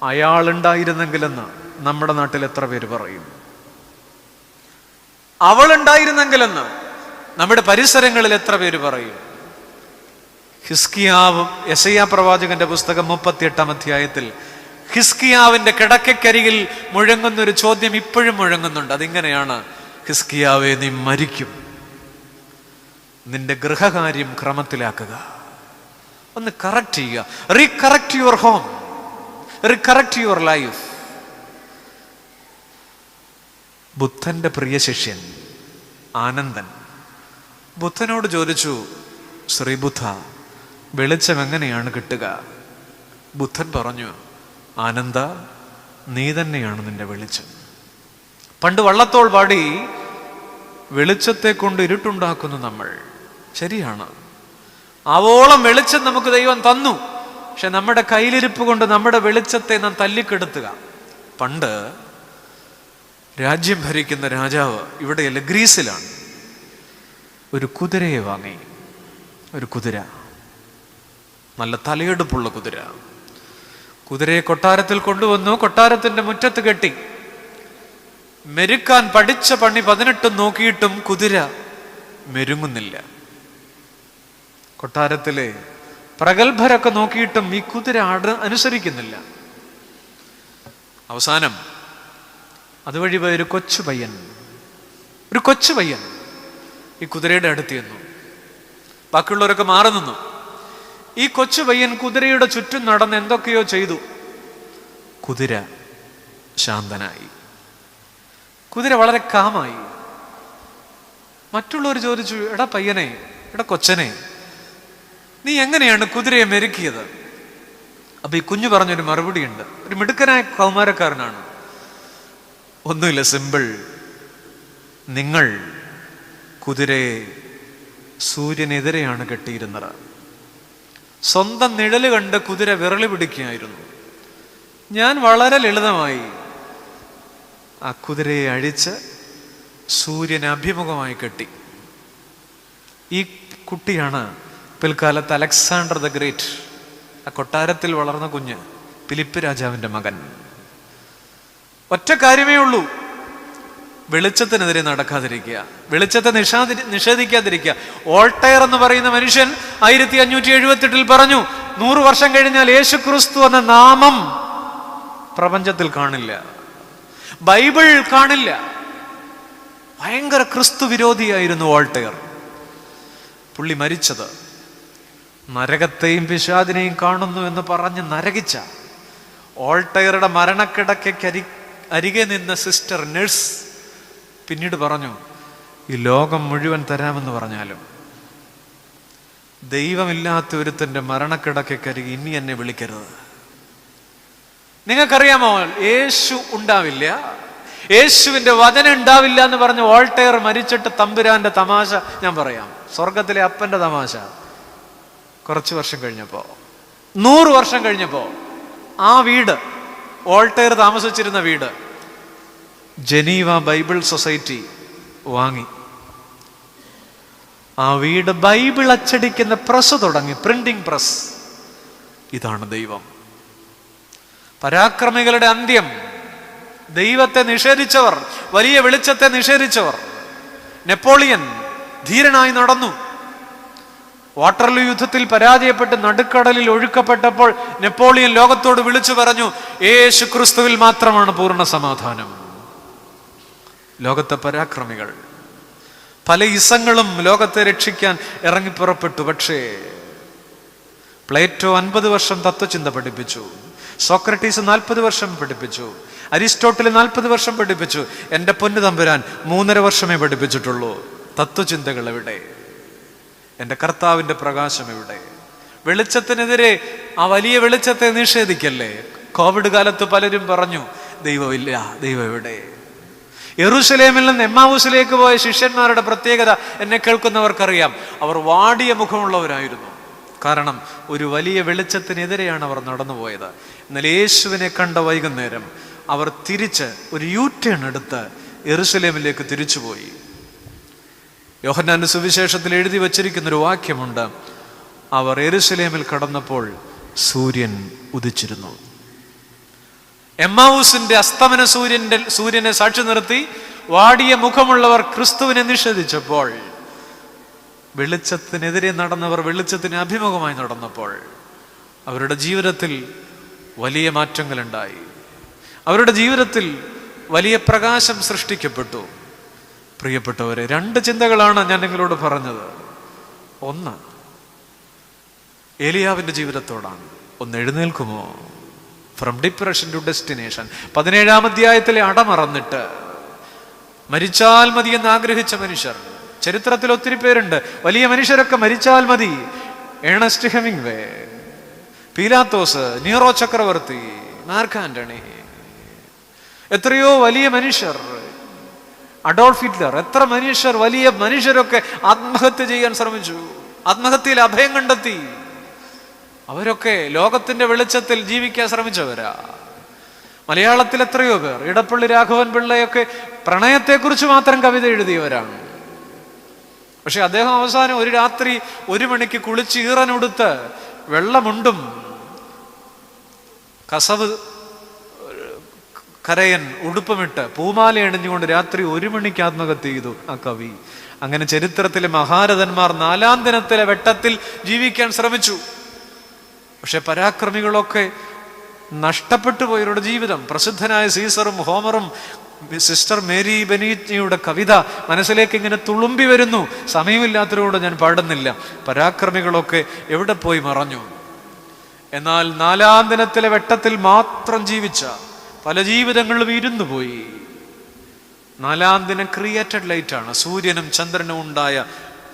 അയാളുണ്ടായിരുന്നെങ്കിലെന്ന് നമ്മുടെ നാട്ടിൽ എത്ര പേര് പറയും? അവളുണ്ടായിരുന്നെങ്കിലെന്ന് നമ്മുടെ പരിസരങ്ങളിൽ എത്ര പേര് പറയും? ഹിസ്കിയാവും യെശയ്യാ പ്രവാചകന്റെ പുസ്തകം 38-ാം അധ്യായത്തിൽ ഹിസ്കിയാവിന്റെ കിടക്കക്കരികിൽ മുഴങ്ങുന്നൊരു ചോദ്യം ഇപ്പോഴും മുഴങ്ങുന്നുണ്ട്. അതിങ്ങനെയാണ്: ഹിസ്കിയാവേ, നീ മരിക്കും, നിന്റെ ഗൃഹകാര്യം ക്രമത്തിലാക്കുക, ഒന്ന് കറക്റ്റ് ചെയ്യുക, recorrect your home, recorrect your life. ബുദ്ധന്റെ പ്രിയ ശിഷ്യൻ ആനന്ദൻ ബുദ്ധനോട് ചോദിച്ചു, ശ്രീബുദ്ധ, വെളിച്ചം എങ്ങനെയാണ് കിട്ടുക? ബുദ്ധൻ പറഞ്ഞു, ആനന്ദ, നീ തന്നെയാണ് നിന്റെ വെളിച്ചം. പണ്ട് വള്ളത്തോൾ പാടി, വെളിച്ചത്തെ കൊണ്ട് ഇരുട്ടുണ്ടാക്കുന്നു നമ്മൾ. ശരിയാണ്, ആവോളം വെളിച്ചം നമുക്ക് ദൈവം തന്നു. പക്ഷെ നമ്മുടെ കയ്യിലിരിപ്പ് കൊണ്ട് നമ്മുടെ വെളിച്ചത്തെ നാം തല്ലിക്കെടുത്തുക. പണ്ട് രാജ്യം ഭരിക്കുന്ന രാജാവ്, ഇവിടെയല്ല ഗ്രീസിലാണ്, ഒരു കുതിരയെ വാങ്ങി. ഒരു കുതിര, നല്ല തലയെടുപ്പുള്ള കുതിര. കുതിരയെ കൊട്ടാരത്തിൽ കൊണ്ടുവന്നു, കൊട്ടാരത്തിന്റെ മുറ്റത്ത് കെട്ടി. മെരുക്കാൻ പഠിച്ച പണി 18 നോക്കിയിട്ടും കുതിര മെരുങ്ങുന്നില്ല. കൊട്ടാരത്തിലെ പ്രഗത്ഭരൊക്കെ നോക്കിയിട്ടും ഈ കുതിര അനുസരിക്കുന്നില്ല. അവസാനം അതുവഴി പോയ ഒരു കൊച്ചു പയ്യൻ ഈ കുതിരയുടെ അടുത്ത് ചെന്നു. ബാക്കിയുള്ളവരൊക്കെ മാറി നിന്നു. ഈ കൊച്ചു പയ്യൻ കുതിരയുടെ ചുറ്റും നടന്ന് എന്തൊക്കെയോ ചെയ്തു. കുതിര ശാന്തനായി, കുതിര വളരെ കാമായി. മറ്റുള്ളവർ ചോദിച്ചു, എടാ പയ്യനെ, എടാ കൊച്ചനെ, നീ എങ്ങനെയാണ് കുതിരയെ മെരുക്കിയത്? അപ്പൊ ഈ കുഞ്ഞു പറഞ്ഞൊരു മറുപടി ഉണ്ട്. ഒരു മിടുക്കനായ കൗമാരക്കാരനാണ്. ഒന്നുമില്ല, സിമ്പിൾ. നിങ്ങൾ കുതിരയെ സൂര്യനെതിരെയാണ് കെട്ടിയിരുന്നത്. സ്വന്തം നിഴല് കണ്ട് കുതിര വിറളി പിടിക്കുകയായിരുന്നു. ഞാൻ വളരെ ലളിതമായി ആ കുതിരയെ അഴിച്ച് സൂര്യനെ അഭിമുഖമായി കെട്ടി. ഈ കുട്ടിയാണ് പിൽക്കാലത്ത് അലക്സാണ്ടർ ദ ഗ്രേറ്റ്, ആ കൊട്ടാരത്തിൽ വളർന്ന കുഞ്ഞ്, ഫിലിപ്പ് രാജാവിൻ്റെ മകൻ. ഒറ്റ കാര്യമേ ഉള്ളൂ, വെളിച്ചത്തിനെതിരെ നടക്കാതിരിക്കുക, വെളിച്ചത്തെ നിഷേധിക്കാതിരിക്കുക. വോൾട്ടയർ എന്ന് പറയുന്ന മനുഷ്യൻ 1578 പറഞ്ഞു, 100 വർഷം കഴിഞ്ഞാൽ യേശുക്രിസ്തു എന്ന നാമം പ്രപഞ്ചത്തിൽ കാണില്ല, ബൈബിൾ കാണില്ല. ഭയങ്കര ക്രിസ്തു വിരോധിയായിരുന്നു വോൾട്ടയർ. പുള്ളി മരിച്ചത് നരകത്തെയും പിശാചിനെയും കാണുന്നു എന്ന് പറഞ്ഞ് നരകിച്ച വോൾട്ടയറുടെ മരണക്കിടക്കയ്ക്ക് അരികെ നിന്ന സിസ്റ്റർ നഴ്സ് പിന്നീട് പറഞ്ഞു, ഈ ലോകം മുഴുവൻ തരാമെന്ന് പറഞ്ഞാലും ദൈവമില്ലാത്ത ഒരുത്തൻ്റെ മരണക്കിടക്കയ്ക്കരികെ ഇനി എന്നെ വിളിക്കരുത്. നിങ്ങൾക്കറിയാമോ, യേശു ഉണ്ടാവില്ല, യേശുവിൻ്റെ വചനം ഉണ്ടാവില്ല എന്ന് പറഞ്ഞ് വോൾട്ടയർ മരിച്ചിട്ട് തമ്പുരാന്റെ തമാശ ഞാൻ പറയാം, സ്വർഗത്തിലെ അപ്പൻ്റെ തമാശ. കുറച്ച് വർഷം കഴിഞ്ഞപ്പോൾ, 100 വർഷം കഴിഞ്ഞപ്പോൾ, ആ വീട്, വോൾട്ടയർ താമസിച്ചിരുന്ന വീട്, ജനീവ ബൈബിൾ സൊസൈറ്റി വാങ്ങി. ആ വീട് ബൈബിൾ അച്ചടിക്കുന്ന പ്രസ് തുടങ്ങി, പ്രിന്റിംഗ് പ്രസ്. ഇതാണ് ദൈവം. പരാക്രമികളുടെ അന്ത്യം. ദൈവത്തെ നിഷേധിച്ചവർ, വലിയ വെളിച്ചത്തെ നിഷേധിച്ചവർ. നെപ്പോളിയൻ ധീരനായി നടന്നു. വാട്ടർലൂ യുദ്ധത്തിൽ പരാജയപ്പെട്ട് നടുക്കടലിൽ ഒഴുക്കപ്പെട്ടപ്പോൾ നെപ്പോളിയൻ ലോകത്തോട് വിളിച്ചു പറഞ്ഞു, യേശു ക്രിസ്തുവിൽ മാത്രമാണ് പൂർണ്ണ സമാധാനം. ലോകത്തെ പരാക്രമികൾ, പല ഇസങ്ങളും ലോകത്തെ രക്ഷിക്കാൻ ഇറങ്ങിപ്പുറപ്പെട്ടു. പക്ഷേ പ്ലേറ്റോ 50 വർഷം തത്വചിന്ത പഠിപ്പിച്ചു, സോക്രട്ടീസ് 40 വർഷം പഠിപ്പിച്ചു, അരിസ്റ്റോട്ടിൽ 40 വർഷം പഠിപ്പിച്ചു. എൻ്റെ പൊന്നു തമ്പുരാൻ 3.5 വർഷമേ പഠിപ്പിച്ചിട്ടുള്ളൂ. തത്വചിന്തകൾ എവിടെ? എൻ്റെ കർത്താവിൻ്റെ പ്രകാശം എവിടെ? വെളിച്ചത്തിനെതിരെ ആ വലിയ വെളിച്ചത്തെ നിഷേധിക്കല്ലേ. കോവിഡ് കാലത്ത് പലരും പറഞ്ഞു, ദൈവമില്ല, ദൈവം എവിടെ? യെരൂശലേമിൽ നിന്ന് എമ്മാവൂസിലേക്ക് പോയ ശിഷ്യന്മാരുടെ പ്രത്യേകത എന്നെ കേൾക്കുന്നവർക്കറിയാം. അവർ വാടിയ മുഖമുള്ളവരായിരുന്നു. കാരണം ഒരു വലിയ വെളിച്ചത്തിനെതിരെയാണ് അവർ നടന്നുപോയത്. എന്നാൽ യേശുവിനെ കണ്ട വൈകുന്നേരം അവർ തിരിച്ച് ഒരു യൂ-ടേൺ എടുത്ത് യെരൂശലേമിലേക്ക് തിരിച്ചുപോയി. യോഹന്നാന്റെ സുവിശേഷത്തിൽ എഴുതി വച്ചിരിക്കുന്നൊരു വാക്യമുണ്ട്, അവർ യെരൂശലേമിൽ കടന്നപ്പോൾ സൂര്യൻ ഉദിച്ചിരുന്നു. എമ്മാവൂസിന്റെ അസ്തമന സൂര്യനെ സാക്ഷി നിർത്തി വാടിയ മുഖമുള്ളവർ ക്രിസ്തുവിനെ നിഷേധിച്ചപ്പോൾ, വെളിച്ചത്തിനെതിരെ നടന്നവർ വെളിച്ചത്തിന് അഭിമുഖമായി നടന്നപ്പോൾ അവരുടെ ജീവിതത്തിൽ വലിയ മാറ്റങ്ങൾ ഉണ്ടായി. അവരുടെ ജീവിതത്തിൽ വലിയ പ്രകാശം സൃഷ്ടിക്കപ്പെട്ടു. പ്രിയപ്പെട്ടവരെ, 2 ചിന്തകളാണ് ഞാൻ നിങ്ങളോട് പറഞ്ഞത്. ഒന്ന് ഏലിയാവിന്റെ ജീവിതത്തോടാണ്. ഒന്ന്, എഴുന്നേൽക്കുമോ ഫ്രം ഡിപ്രഷൻ ടു ഡെസ്റ്റിനേഷൻ. 17-ാം അധ്യായത്തിലെ അടമറന്നിട്ട് മരിച്ചാൽ മതി എന്ന് ആഗ്രഹിച്ച മനുഷ്യർ ചരിത്രത്തിൽ ഒത്തിരി പേരുണ്ട്. വലിയ മനുഷ്യരൊക്കെ മരിച്ചാൽ മതി. ഏണസ്റ്റ് ഹെമിംഗ്വേ, പീലാത്തോസ്, നീറോ ചക്രവർത്തി, മാർക്ക് ആന്റണി, എത്രയോ വലിയ മനുഷ്യർ, അഡോൾഫ് ഹിറ്റ്ലർ, എത്ര മനുഷ്യർ, വലിയ മനുഷ്യരൊക്കെ ആത്മഹത്യ ചെയ്യാൻ ശ്രമിച്ചു, ആത്മഹത്യയിൽ അഭയം കണ്ടെത്തി. അവരൊക്കെ ലോകത്തിന്റെ വെളിച്ചത്തിൽ ജീവിക്കാൻ ശ്രമിച്ചവരാ. മലയാളത്തിൽ എത്രയോ പേർ, ഇടപ്പള്ളി രാഘവൻ പിള്ളയൊക്കെ പ്രണയത്തെക്കുറിച്ച് മാത്രം കവിത എഴുതിയവരാണ്. പക്ഷെ അദ്ദേഹം അവസാനം ഒരു രാത്രി 1 മണിക്ക് കുളിച്ച് ഈറനൊടുത്ത് വെള്ളമുണ്ടും കസവ് കരയൻ ഉടുപ്പമിട്ട് പൂമാല അണിഞ്ഞുകൊണ്ട് രാത്രി 1 മണിക്ക് ആത്മഹത്യ ചെയ്തു ആ കവി. അങ്ങനെ ചരിത്രത്തിലെ മഹാരഥന്മാർ 4-ാം ദിനത്തിലെ വെട്ടത്തിൽ ജീവിക്കാൻ ശ്രമിച്ചു. പക്ഷെ പരാക്രമികളൊക്കെ നഷ്ടപ്പെട്ടു പോയവരുടെ ജീവിതം. പ്രസിദ്ധനായ സീസറും ഹോമറും സിസ്റ്റർ മേരി ബെനീറ്റിയുടെ കവിത മനസ്സിലേക്ക് ഇങ്ങനെ തുളുമ്പി വരുന്നു. സമയമില്ലാത്തതുകൊണ്ട് ഞാൻ പാടുന്നില്ല. പരാക്രമികളൊക്കെ എവിടെ പോയി മറഞ്ഞു. എന്നാൽ 4-ാം ദിനത്തിലെ വെട്ടത്തിൽ മാത്രം ജീവിച്ച പല ജീവിതങ്ങളിലും ഇരുന്നു പോയി. 4-ാം ദിനം ക്രിയേറ്റഡ് ലൈറ്റാണ്, സൂര്യനും ചന്ദ്രനും ഉണ്ടായ.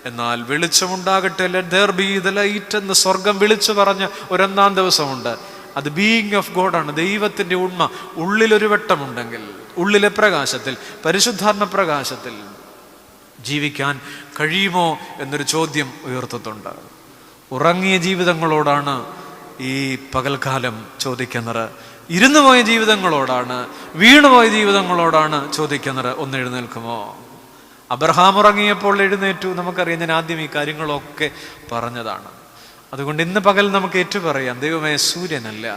എന്നാൽ വെളിച്ചമുണ്ടാകട്ടെ, let there be the light എന്ന് സ്വർഗം വിളിച്ചു പറഞ്ഞ ഒരു 1-ാം ദിവസമുണ്ട്. അത് ബീയിങ് ഓഫ് ഗോഡാണ്, ദൈവത്തിന്റെ ഉണ്മ. ഉള്ളിലൊരു വെട്ടമുണ്ടെങ്കിൽ, ഉള്ളിലെ പ്രകാശത്തിൽ, പരിശുദ്ധാത്മ പ്രകാശത്തിൽ ജീവിക്കാൻ കഴിയുമോ എന്നൊരു ചോദ്യം ഉയർത്തുന്നുണ്ട്. ഉറങ്ങിയ ജീവിതങ്ങളോടാണ് ഈ പകൽക്കാലം ചോദിക്കുന്നത്. ഇരുന്നുപോയ ജീവിതങ്ങളോടാണ്, വീണുപോയ ജീവിതങ്ങളോടാണ് ചോദിക്കുന്നത്. ഒന്ന് എഴുന്നേൽക്കുമോ? അബ്രഹാം ഉറങ്ങിയപ്പോൾ എഴുന്നേറ്റു. നമുക്കറിയാം, ഞാൻ ആദ്യം ഈ കാര്യങ്ങളൊക്കെ പറഞ്ഞതാണ്. അതുകൊണ്ട് ഇന്ന് പകൽ നമുക്ക് ഏറ്റുപറയാം, ദൈവമേ, സൂര്യനല്ല,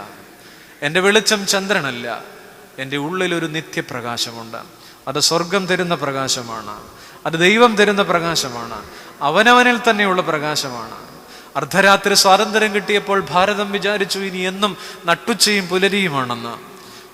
എൻ്റെ വെളിച്ചം ചന്ദ്രനല്ല, എൻ്റെ ഉള്ളിലൊരു നിത്യപ്രകാശമുണ്ട്. അത് സ്വർഗം തരുന്ന പ്രകാശമാണ്, അത് ദൈവം തരുന്ന പ്രകാശമാണ്, അവനവനിൽ തന്നെയുള്ള പ്രകാശമാണ്. അർദ്ധരാത്രി സ്വാതന്ത്ര്യം കിട്ടിയപ്പോൾ ഭാരതം വിചാരിച്ചു ഇനി എന്നും നട്ടുച്ചയും പുലരിയുമാണെന്ന്.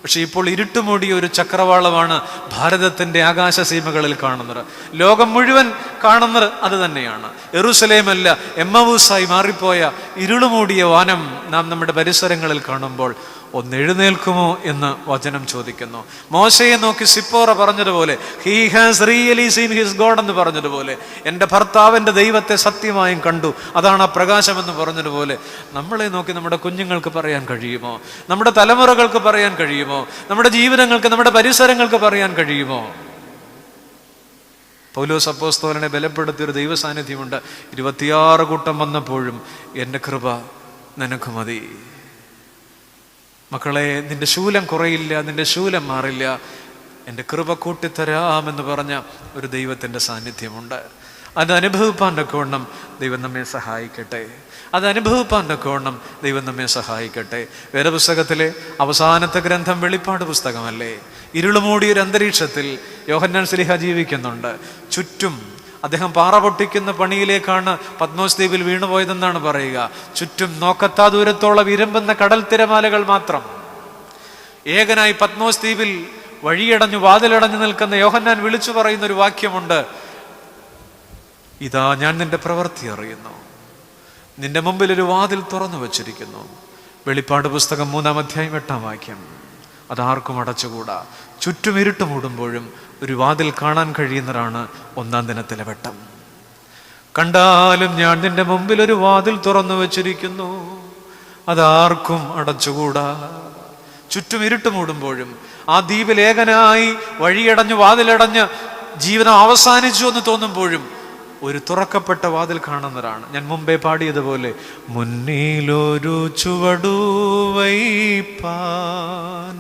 പക്ഷെ ഇപ്പോൾ ഇരുട്ടുമൂടിയ ഒരു ചക്രവാളമാണ് ഭാരതത്തിൻ്റെ ആകാശസീമകളിൽ കാണുന്നത്. ലോകം മുഴുവൻ കാണുന്നത് അത് തന്നെയാണ്. യെരൂശലേമല്ല, എമ്മവൂസായി മാറിപ്പോയ ഇരുളുമൂടിയ വാനം നാം നമ്മുടെ പരിസരങ്ങളിൽ കാണുമ്പോൾ ഒന്ന് എഴുന്നേൽക്കുമോ എന്ന് വചനം ചോദിക്കുന്നു. മോശയെ നോക്കി സിപ്പോറ പറഞ്ഞതുപോലെ, he has really scene his God എന്ന് പറഞ്ഞതുപോലെ, എൻ്റെ ഭർത്താവിൻ്റെ ദൈവത്തെ സത്യമായും കണ്ടു, അതാണ് ആ പ്രകാശമെന്ന് പറഞ്ഞതുപോലെ, നമ്മളെ നോക്കി നമ്മുടെ കുഞ്ഞുങ്ങൾക്ക് പറയാൻ കഴിയുമോ? നമ്മുടെ തലമുറകൾക്ക് പറയാൻ കഴിയുമോ? നമ്മുടെ ജീവിതങ്ങൾക്ക്, നമ്മുടെ പരിസരങ്ങൾക്ക് പറയാൻ കഴിയുമോ? പൗലോസ് അപ്പോസ്തലനെ ബലപ്പെടുത്തിയൊരു ദൈവ സാന്നിധ്യമുണ്ട്. 26 കൂട്ടം വന്നപ്പോഴും എൻ്റെ കൃപ നിനക്ക് മതി. മക്കളെ, നിന്റെ ശൂലം കുറയില്ല, നിന്റെ ശൂലം മാറില്ല, എൻ്റെ കൃപ കൂട്ടിത്തരാമെന്ന് പറഞ്ഞ ഒരു ദൈവത്തിൻ്റെ സാന്നിധ്യമുണ്ട്. അത് അനുഭവിപ്പാൻ തക്കവണ്ണം ദൈവം നമ്മെ സഹായിക്കട്ടെ. അത് അനുഭവിപ്പാൻ തക്കവണ്ണം ദൈവം നമ്മെ സഹായിക്കട്ടെ. വേദപുസ്തകത്തിലെ അവസാനത്തെ ഗ്രന്ഥം വെളിപ്പാട് പുസ്തകമല്ലേ? ഇരുളുമൂടിയൊരു അന്തരീക്ഷത്തിൽ യോഹന്നാൻ ശ്ലീഹ ജീവിക്കുന്നുണ്ട്. ചുറ്റും അദ്ദേഹം പാറ പൊട്ടിക്കുന്ന പണിയിലേക്കാണ് പത്മോസ് ദ്വീപിൽ വീണുപോയതെന്നാണ് പറയുക. ചുറ്റും നോക്കത്താ ദൂരത്തോളം ഇരമ്പുന്ന കടൽ തിരമാലകൾ മാത്രം. ഏകനായി പത്മോസ് ദ്വീപിൽ വഴിയടഞ്ഞു, വാതിലടഞ്ഞു നിൽക്കുന്ന യോഹന്നാൻ വിളിച്ചു പറയുന്ന ഒരു വാക്യമുണ്ട്, ഇതാ ഞാൻ നിന്റെ പ്രവൃത്തി അറിയുന്നു, നിന്റെ മുമ്പിൽ ഒരു വാതിൽ തുറന്നു വച്ചിരിക്കുന്നു. വെളിപ്പാട് പുസ്തകം 3-ാം അധ്യായം 8-ാം വാക്യം. അതാർക്കും അടച്ചുകൂടാ. ചുറ്റും ഇരുട്ട് മൂടുമ്പോഴും ഒരു വാതിൽ കാണാൻ കഴിയുന്നതാണ് 1-ാം ദിനത്തിലെ വെട്ടം. കണ്ടാലും ഞാൻ നിന്റെ മുമ്പിൽ ഒരു വാതിൽ തുറന്നു വച്ചിരിക്കുന്നു, അതാർക്കും അടച്ചുകൂടാ. ചുറ്റും ഇരുട്ട് മൂടുമ്പോഴും ആ ദ്വീപിൽ ഏകനായി വഴിയടഞ്ഞു, വാതിലടഞ്ഞ് ജീവിതം അവസാനിച്ചു എന്ന് തോന്നുമ്പോഴും ഒരു തുറക്കപ്പെട്ട വാതിൽ കാണുന്നതാണ്. ഞാൻ മുമ്പേ പാടിയതുപോലെ, മുന്നിലൊരു ചുവടു വയ്പാൻ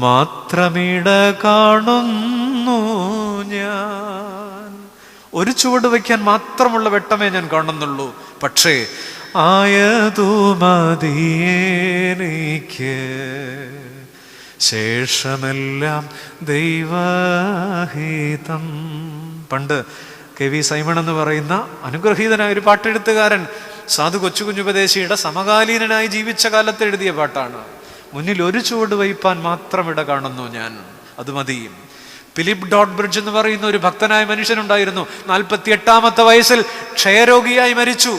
മാത്രമിട കാണുന്നു ഞാൻ. ഒരു ചുവട് വയ്ക്കാൻ മാത്രമുള്ള വെട്ടമേ ഞാൻ കാണുന്നുള്ളൂ. പക്ഷേ ആയതു മതിയെനിക്ക്, ശേഷമെല്ലാം ദൈവഹിതം. പണ്ട് കെ.വി. സൈമൺ എന്ന് പറയുന്ന അനുഗ്രഹീതനായ ഒരു പാട്ടെഴുത്തുകാരൻ സാധു കൊച്ചുകുഞ്ഞുപദേശിയുടെ സമകാലീനനായി ജീവിച്ച കാലത്ത് എഴുതിയ പാട്ടാണ്. മുന്നിൽ ഒരു ചുവട് വയ്പാൻ മാത്രം ഇട കാണുന്നു ഞാൻ, അത് മതി. ഫിലിപ്പ് ഡോട്ട് ബ്രിഡ്ജ് എന്ന് പറയുന്ന ഒരു ഭക്തനായ മനുഷ്യനുണ്ടായിരുന്നു. 48-ാമത്തെ വയസ്സിൽ ക്ഷയരോഗിയായി മരിച്ചു.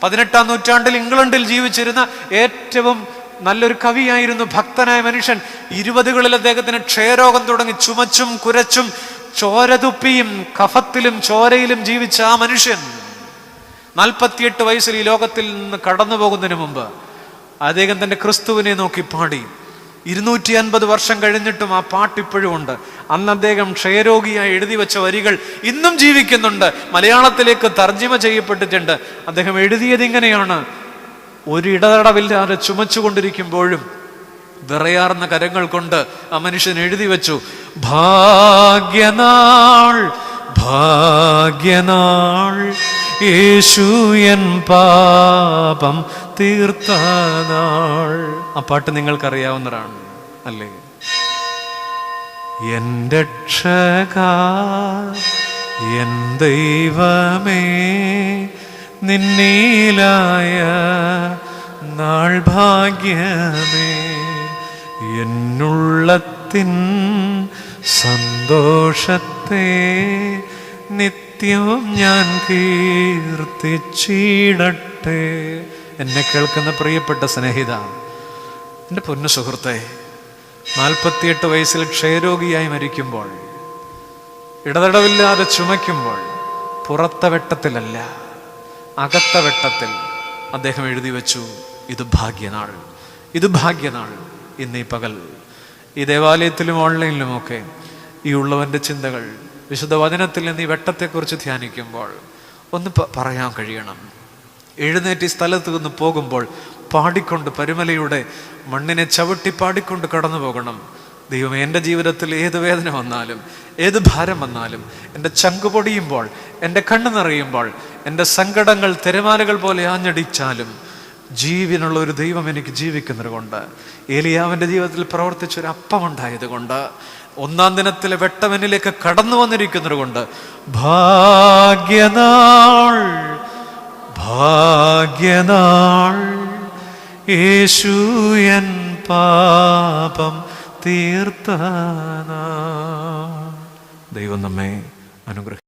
18-ാം നൂറ്റാണ്ടിൽ ഇംഗ്ലണ്ടിൽ ജീവിച്ചിരുന്ന ഏറ്റവും നല്ലൊരു കവിയായിരുന്നു, ഭക്തനായ മനുഷ്യൻ. 20കളിൽ അദ്ദേഹത്തിന് ക്ഷയരോഗം തുടങ്ങി. ചുമച്ചും കുരച്ചും ചോരതുപ്പിയും കഫത്തിലും ചോരയിലും ജീവിച്ച ആ മനുഷ്യൻ 48 വയസ്സിൽ ഈ ലോകത്തിൽ നിന്ന് കടന്നു പോകുന്നതിന് മുമ്പ് അദ്ദേഹം തൻ്റെ ക്രിസ്തുവിനെ നോക്കി പാടി. 250 വർഷം കഴിഞ്ഞിട്ടും ആ പാട്ട് ഇപ്പോഴും ഉണ്ട്. അന്ന് അദ്ദേഹം ക്ഷയരോഗിയായി എഴുതി വെച്ച വരികൾ ഇന്നും ജീവിക്കുന്നുണ്ട്. മലയാളത്തിലേക്ക് തർജ്ജിമ ചെയ്യപ്പെട്ടിട്ടുണ്ട്. അദ്ദേഹം എഴുതിയത് ഇങ്ങനെയാണ്: ഒരിടതടവില്ലാതെ ചുമച്ചുകൊണ്ടിരിക്കുമ്പോഴും വിറയാർന്ന കരങ്ങൾ കൊണ്ട് ആ മനുഷ്യൻ എഴുതി വെച്ചു, ഭാഗ്യനാൾ ഭാഗ്യനാൾ, യേശു എൻ പാപം തീർത്ത നാൾ. ആ പാട്ട് നിങ്ങൾക്കറിയാവുന്നതാണ് അല്ലേ? എൻ്റെ രക്ഷകാ എൻ ദൈവമേ, നിന്നീലായ നാൾ ഭാഗ്യമേ, എന്നുള്ളത്തിൻ സന്തോഷത്തെ നിത്യവും ഞാൻ കീർത്തിച്ചിടട്ടെ. എന്നെ കേൾക്കുന്ന പ്രിയപ്പെട്ട സ്നേഹിത, എൻ്റെ പൊന്നു സുഹൃത്തെ, 48 വയസ്സിൽ ക്ഷയരോഗിയായി മരിക്കുമ്പോൾ, ഇടതടവില്ലാതെ ചുമയ്ക്കുമ്പോൾ, പുറത്തെ വെട്ടത്തിലല്ല അകത്ത വെട്ടത്തിൽ അദ്ദേഹം എഴുതി വെച്ചു, ഇത് ഭാഗ്യനാൾ, ഇത് ഭാഗ്യനാൾ. ഇന്ന് ഈ പകൽ ഈ ദേവാലയത്തിലും ഓൺലൈനിലുമൊക്കെ ഈ ഉള്ളവൻ്റെ ചിന്തകൾ വിശുദ്ധ വചനത്തിൽ നിന്ന് ഈ വെട്ടത്തെക്കുറിച്ച് ധ്യാനിക്കുമ്പോൾ ഒന്ന് പറയാൻ കഴിയണം. എഴുന്നേറ്റ് ഈ സ്ഥലത്ത് നിന്ന് പോകുമ്പോൾ പാടിക്കൊണ്ട്, പരുമലയുടെ മണ്ണിനെ ചവിട്ടി പാടിക്കൊണ്ട് കടന്നു പോകണം. ദൈവമേ, എൻ്റെ ജീവിതത്തിൽ ഏത് വേദന വന്നാലും, ഏത് ഭാരം വന്നാലും, എൻ്റെ ചങ്ക് പൊടിയുമ്പോൾ, എൻ്റെ കണ്ണ് നിറയുമ്പോൾ, എൻ്റെ സങ്കടങ്ങൾ തിരമാലകൾ പോലെ ആഞ്ഞടിച്ചാലും ജീവനുള്ള ഒരു ദൈവം എനിക്ക് ജീവിക്കുന്നത് കൊണ്ട്, ഏലിയാവിൻ്റെ ജീവിതത്തിൽ പ്രവർത്തിച്ചൊരു അപ്പമുണ്ടായത് കൊണ്ട്, 1-ാം ദിനത്തിലെ വെട്ടവനിലേക്ക് കടന്നു വന്നിരിക്കുന്നത് കൊണ്ട്, ഭാഗ്യനാൾ ഭാഗ്യനാൾ യേശു എൻ പാപം തീർത്ത നാൾ. ദൈവം നമ്മെ അനുഗ്രഹിക്കും.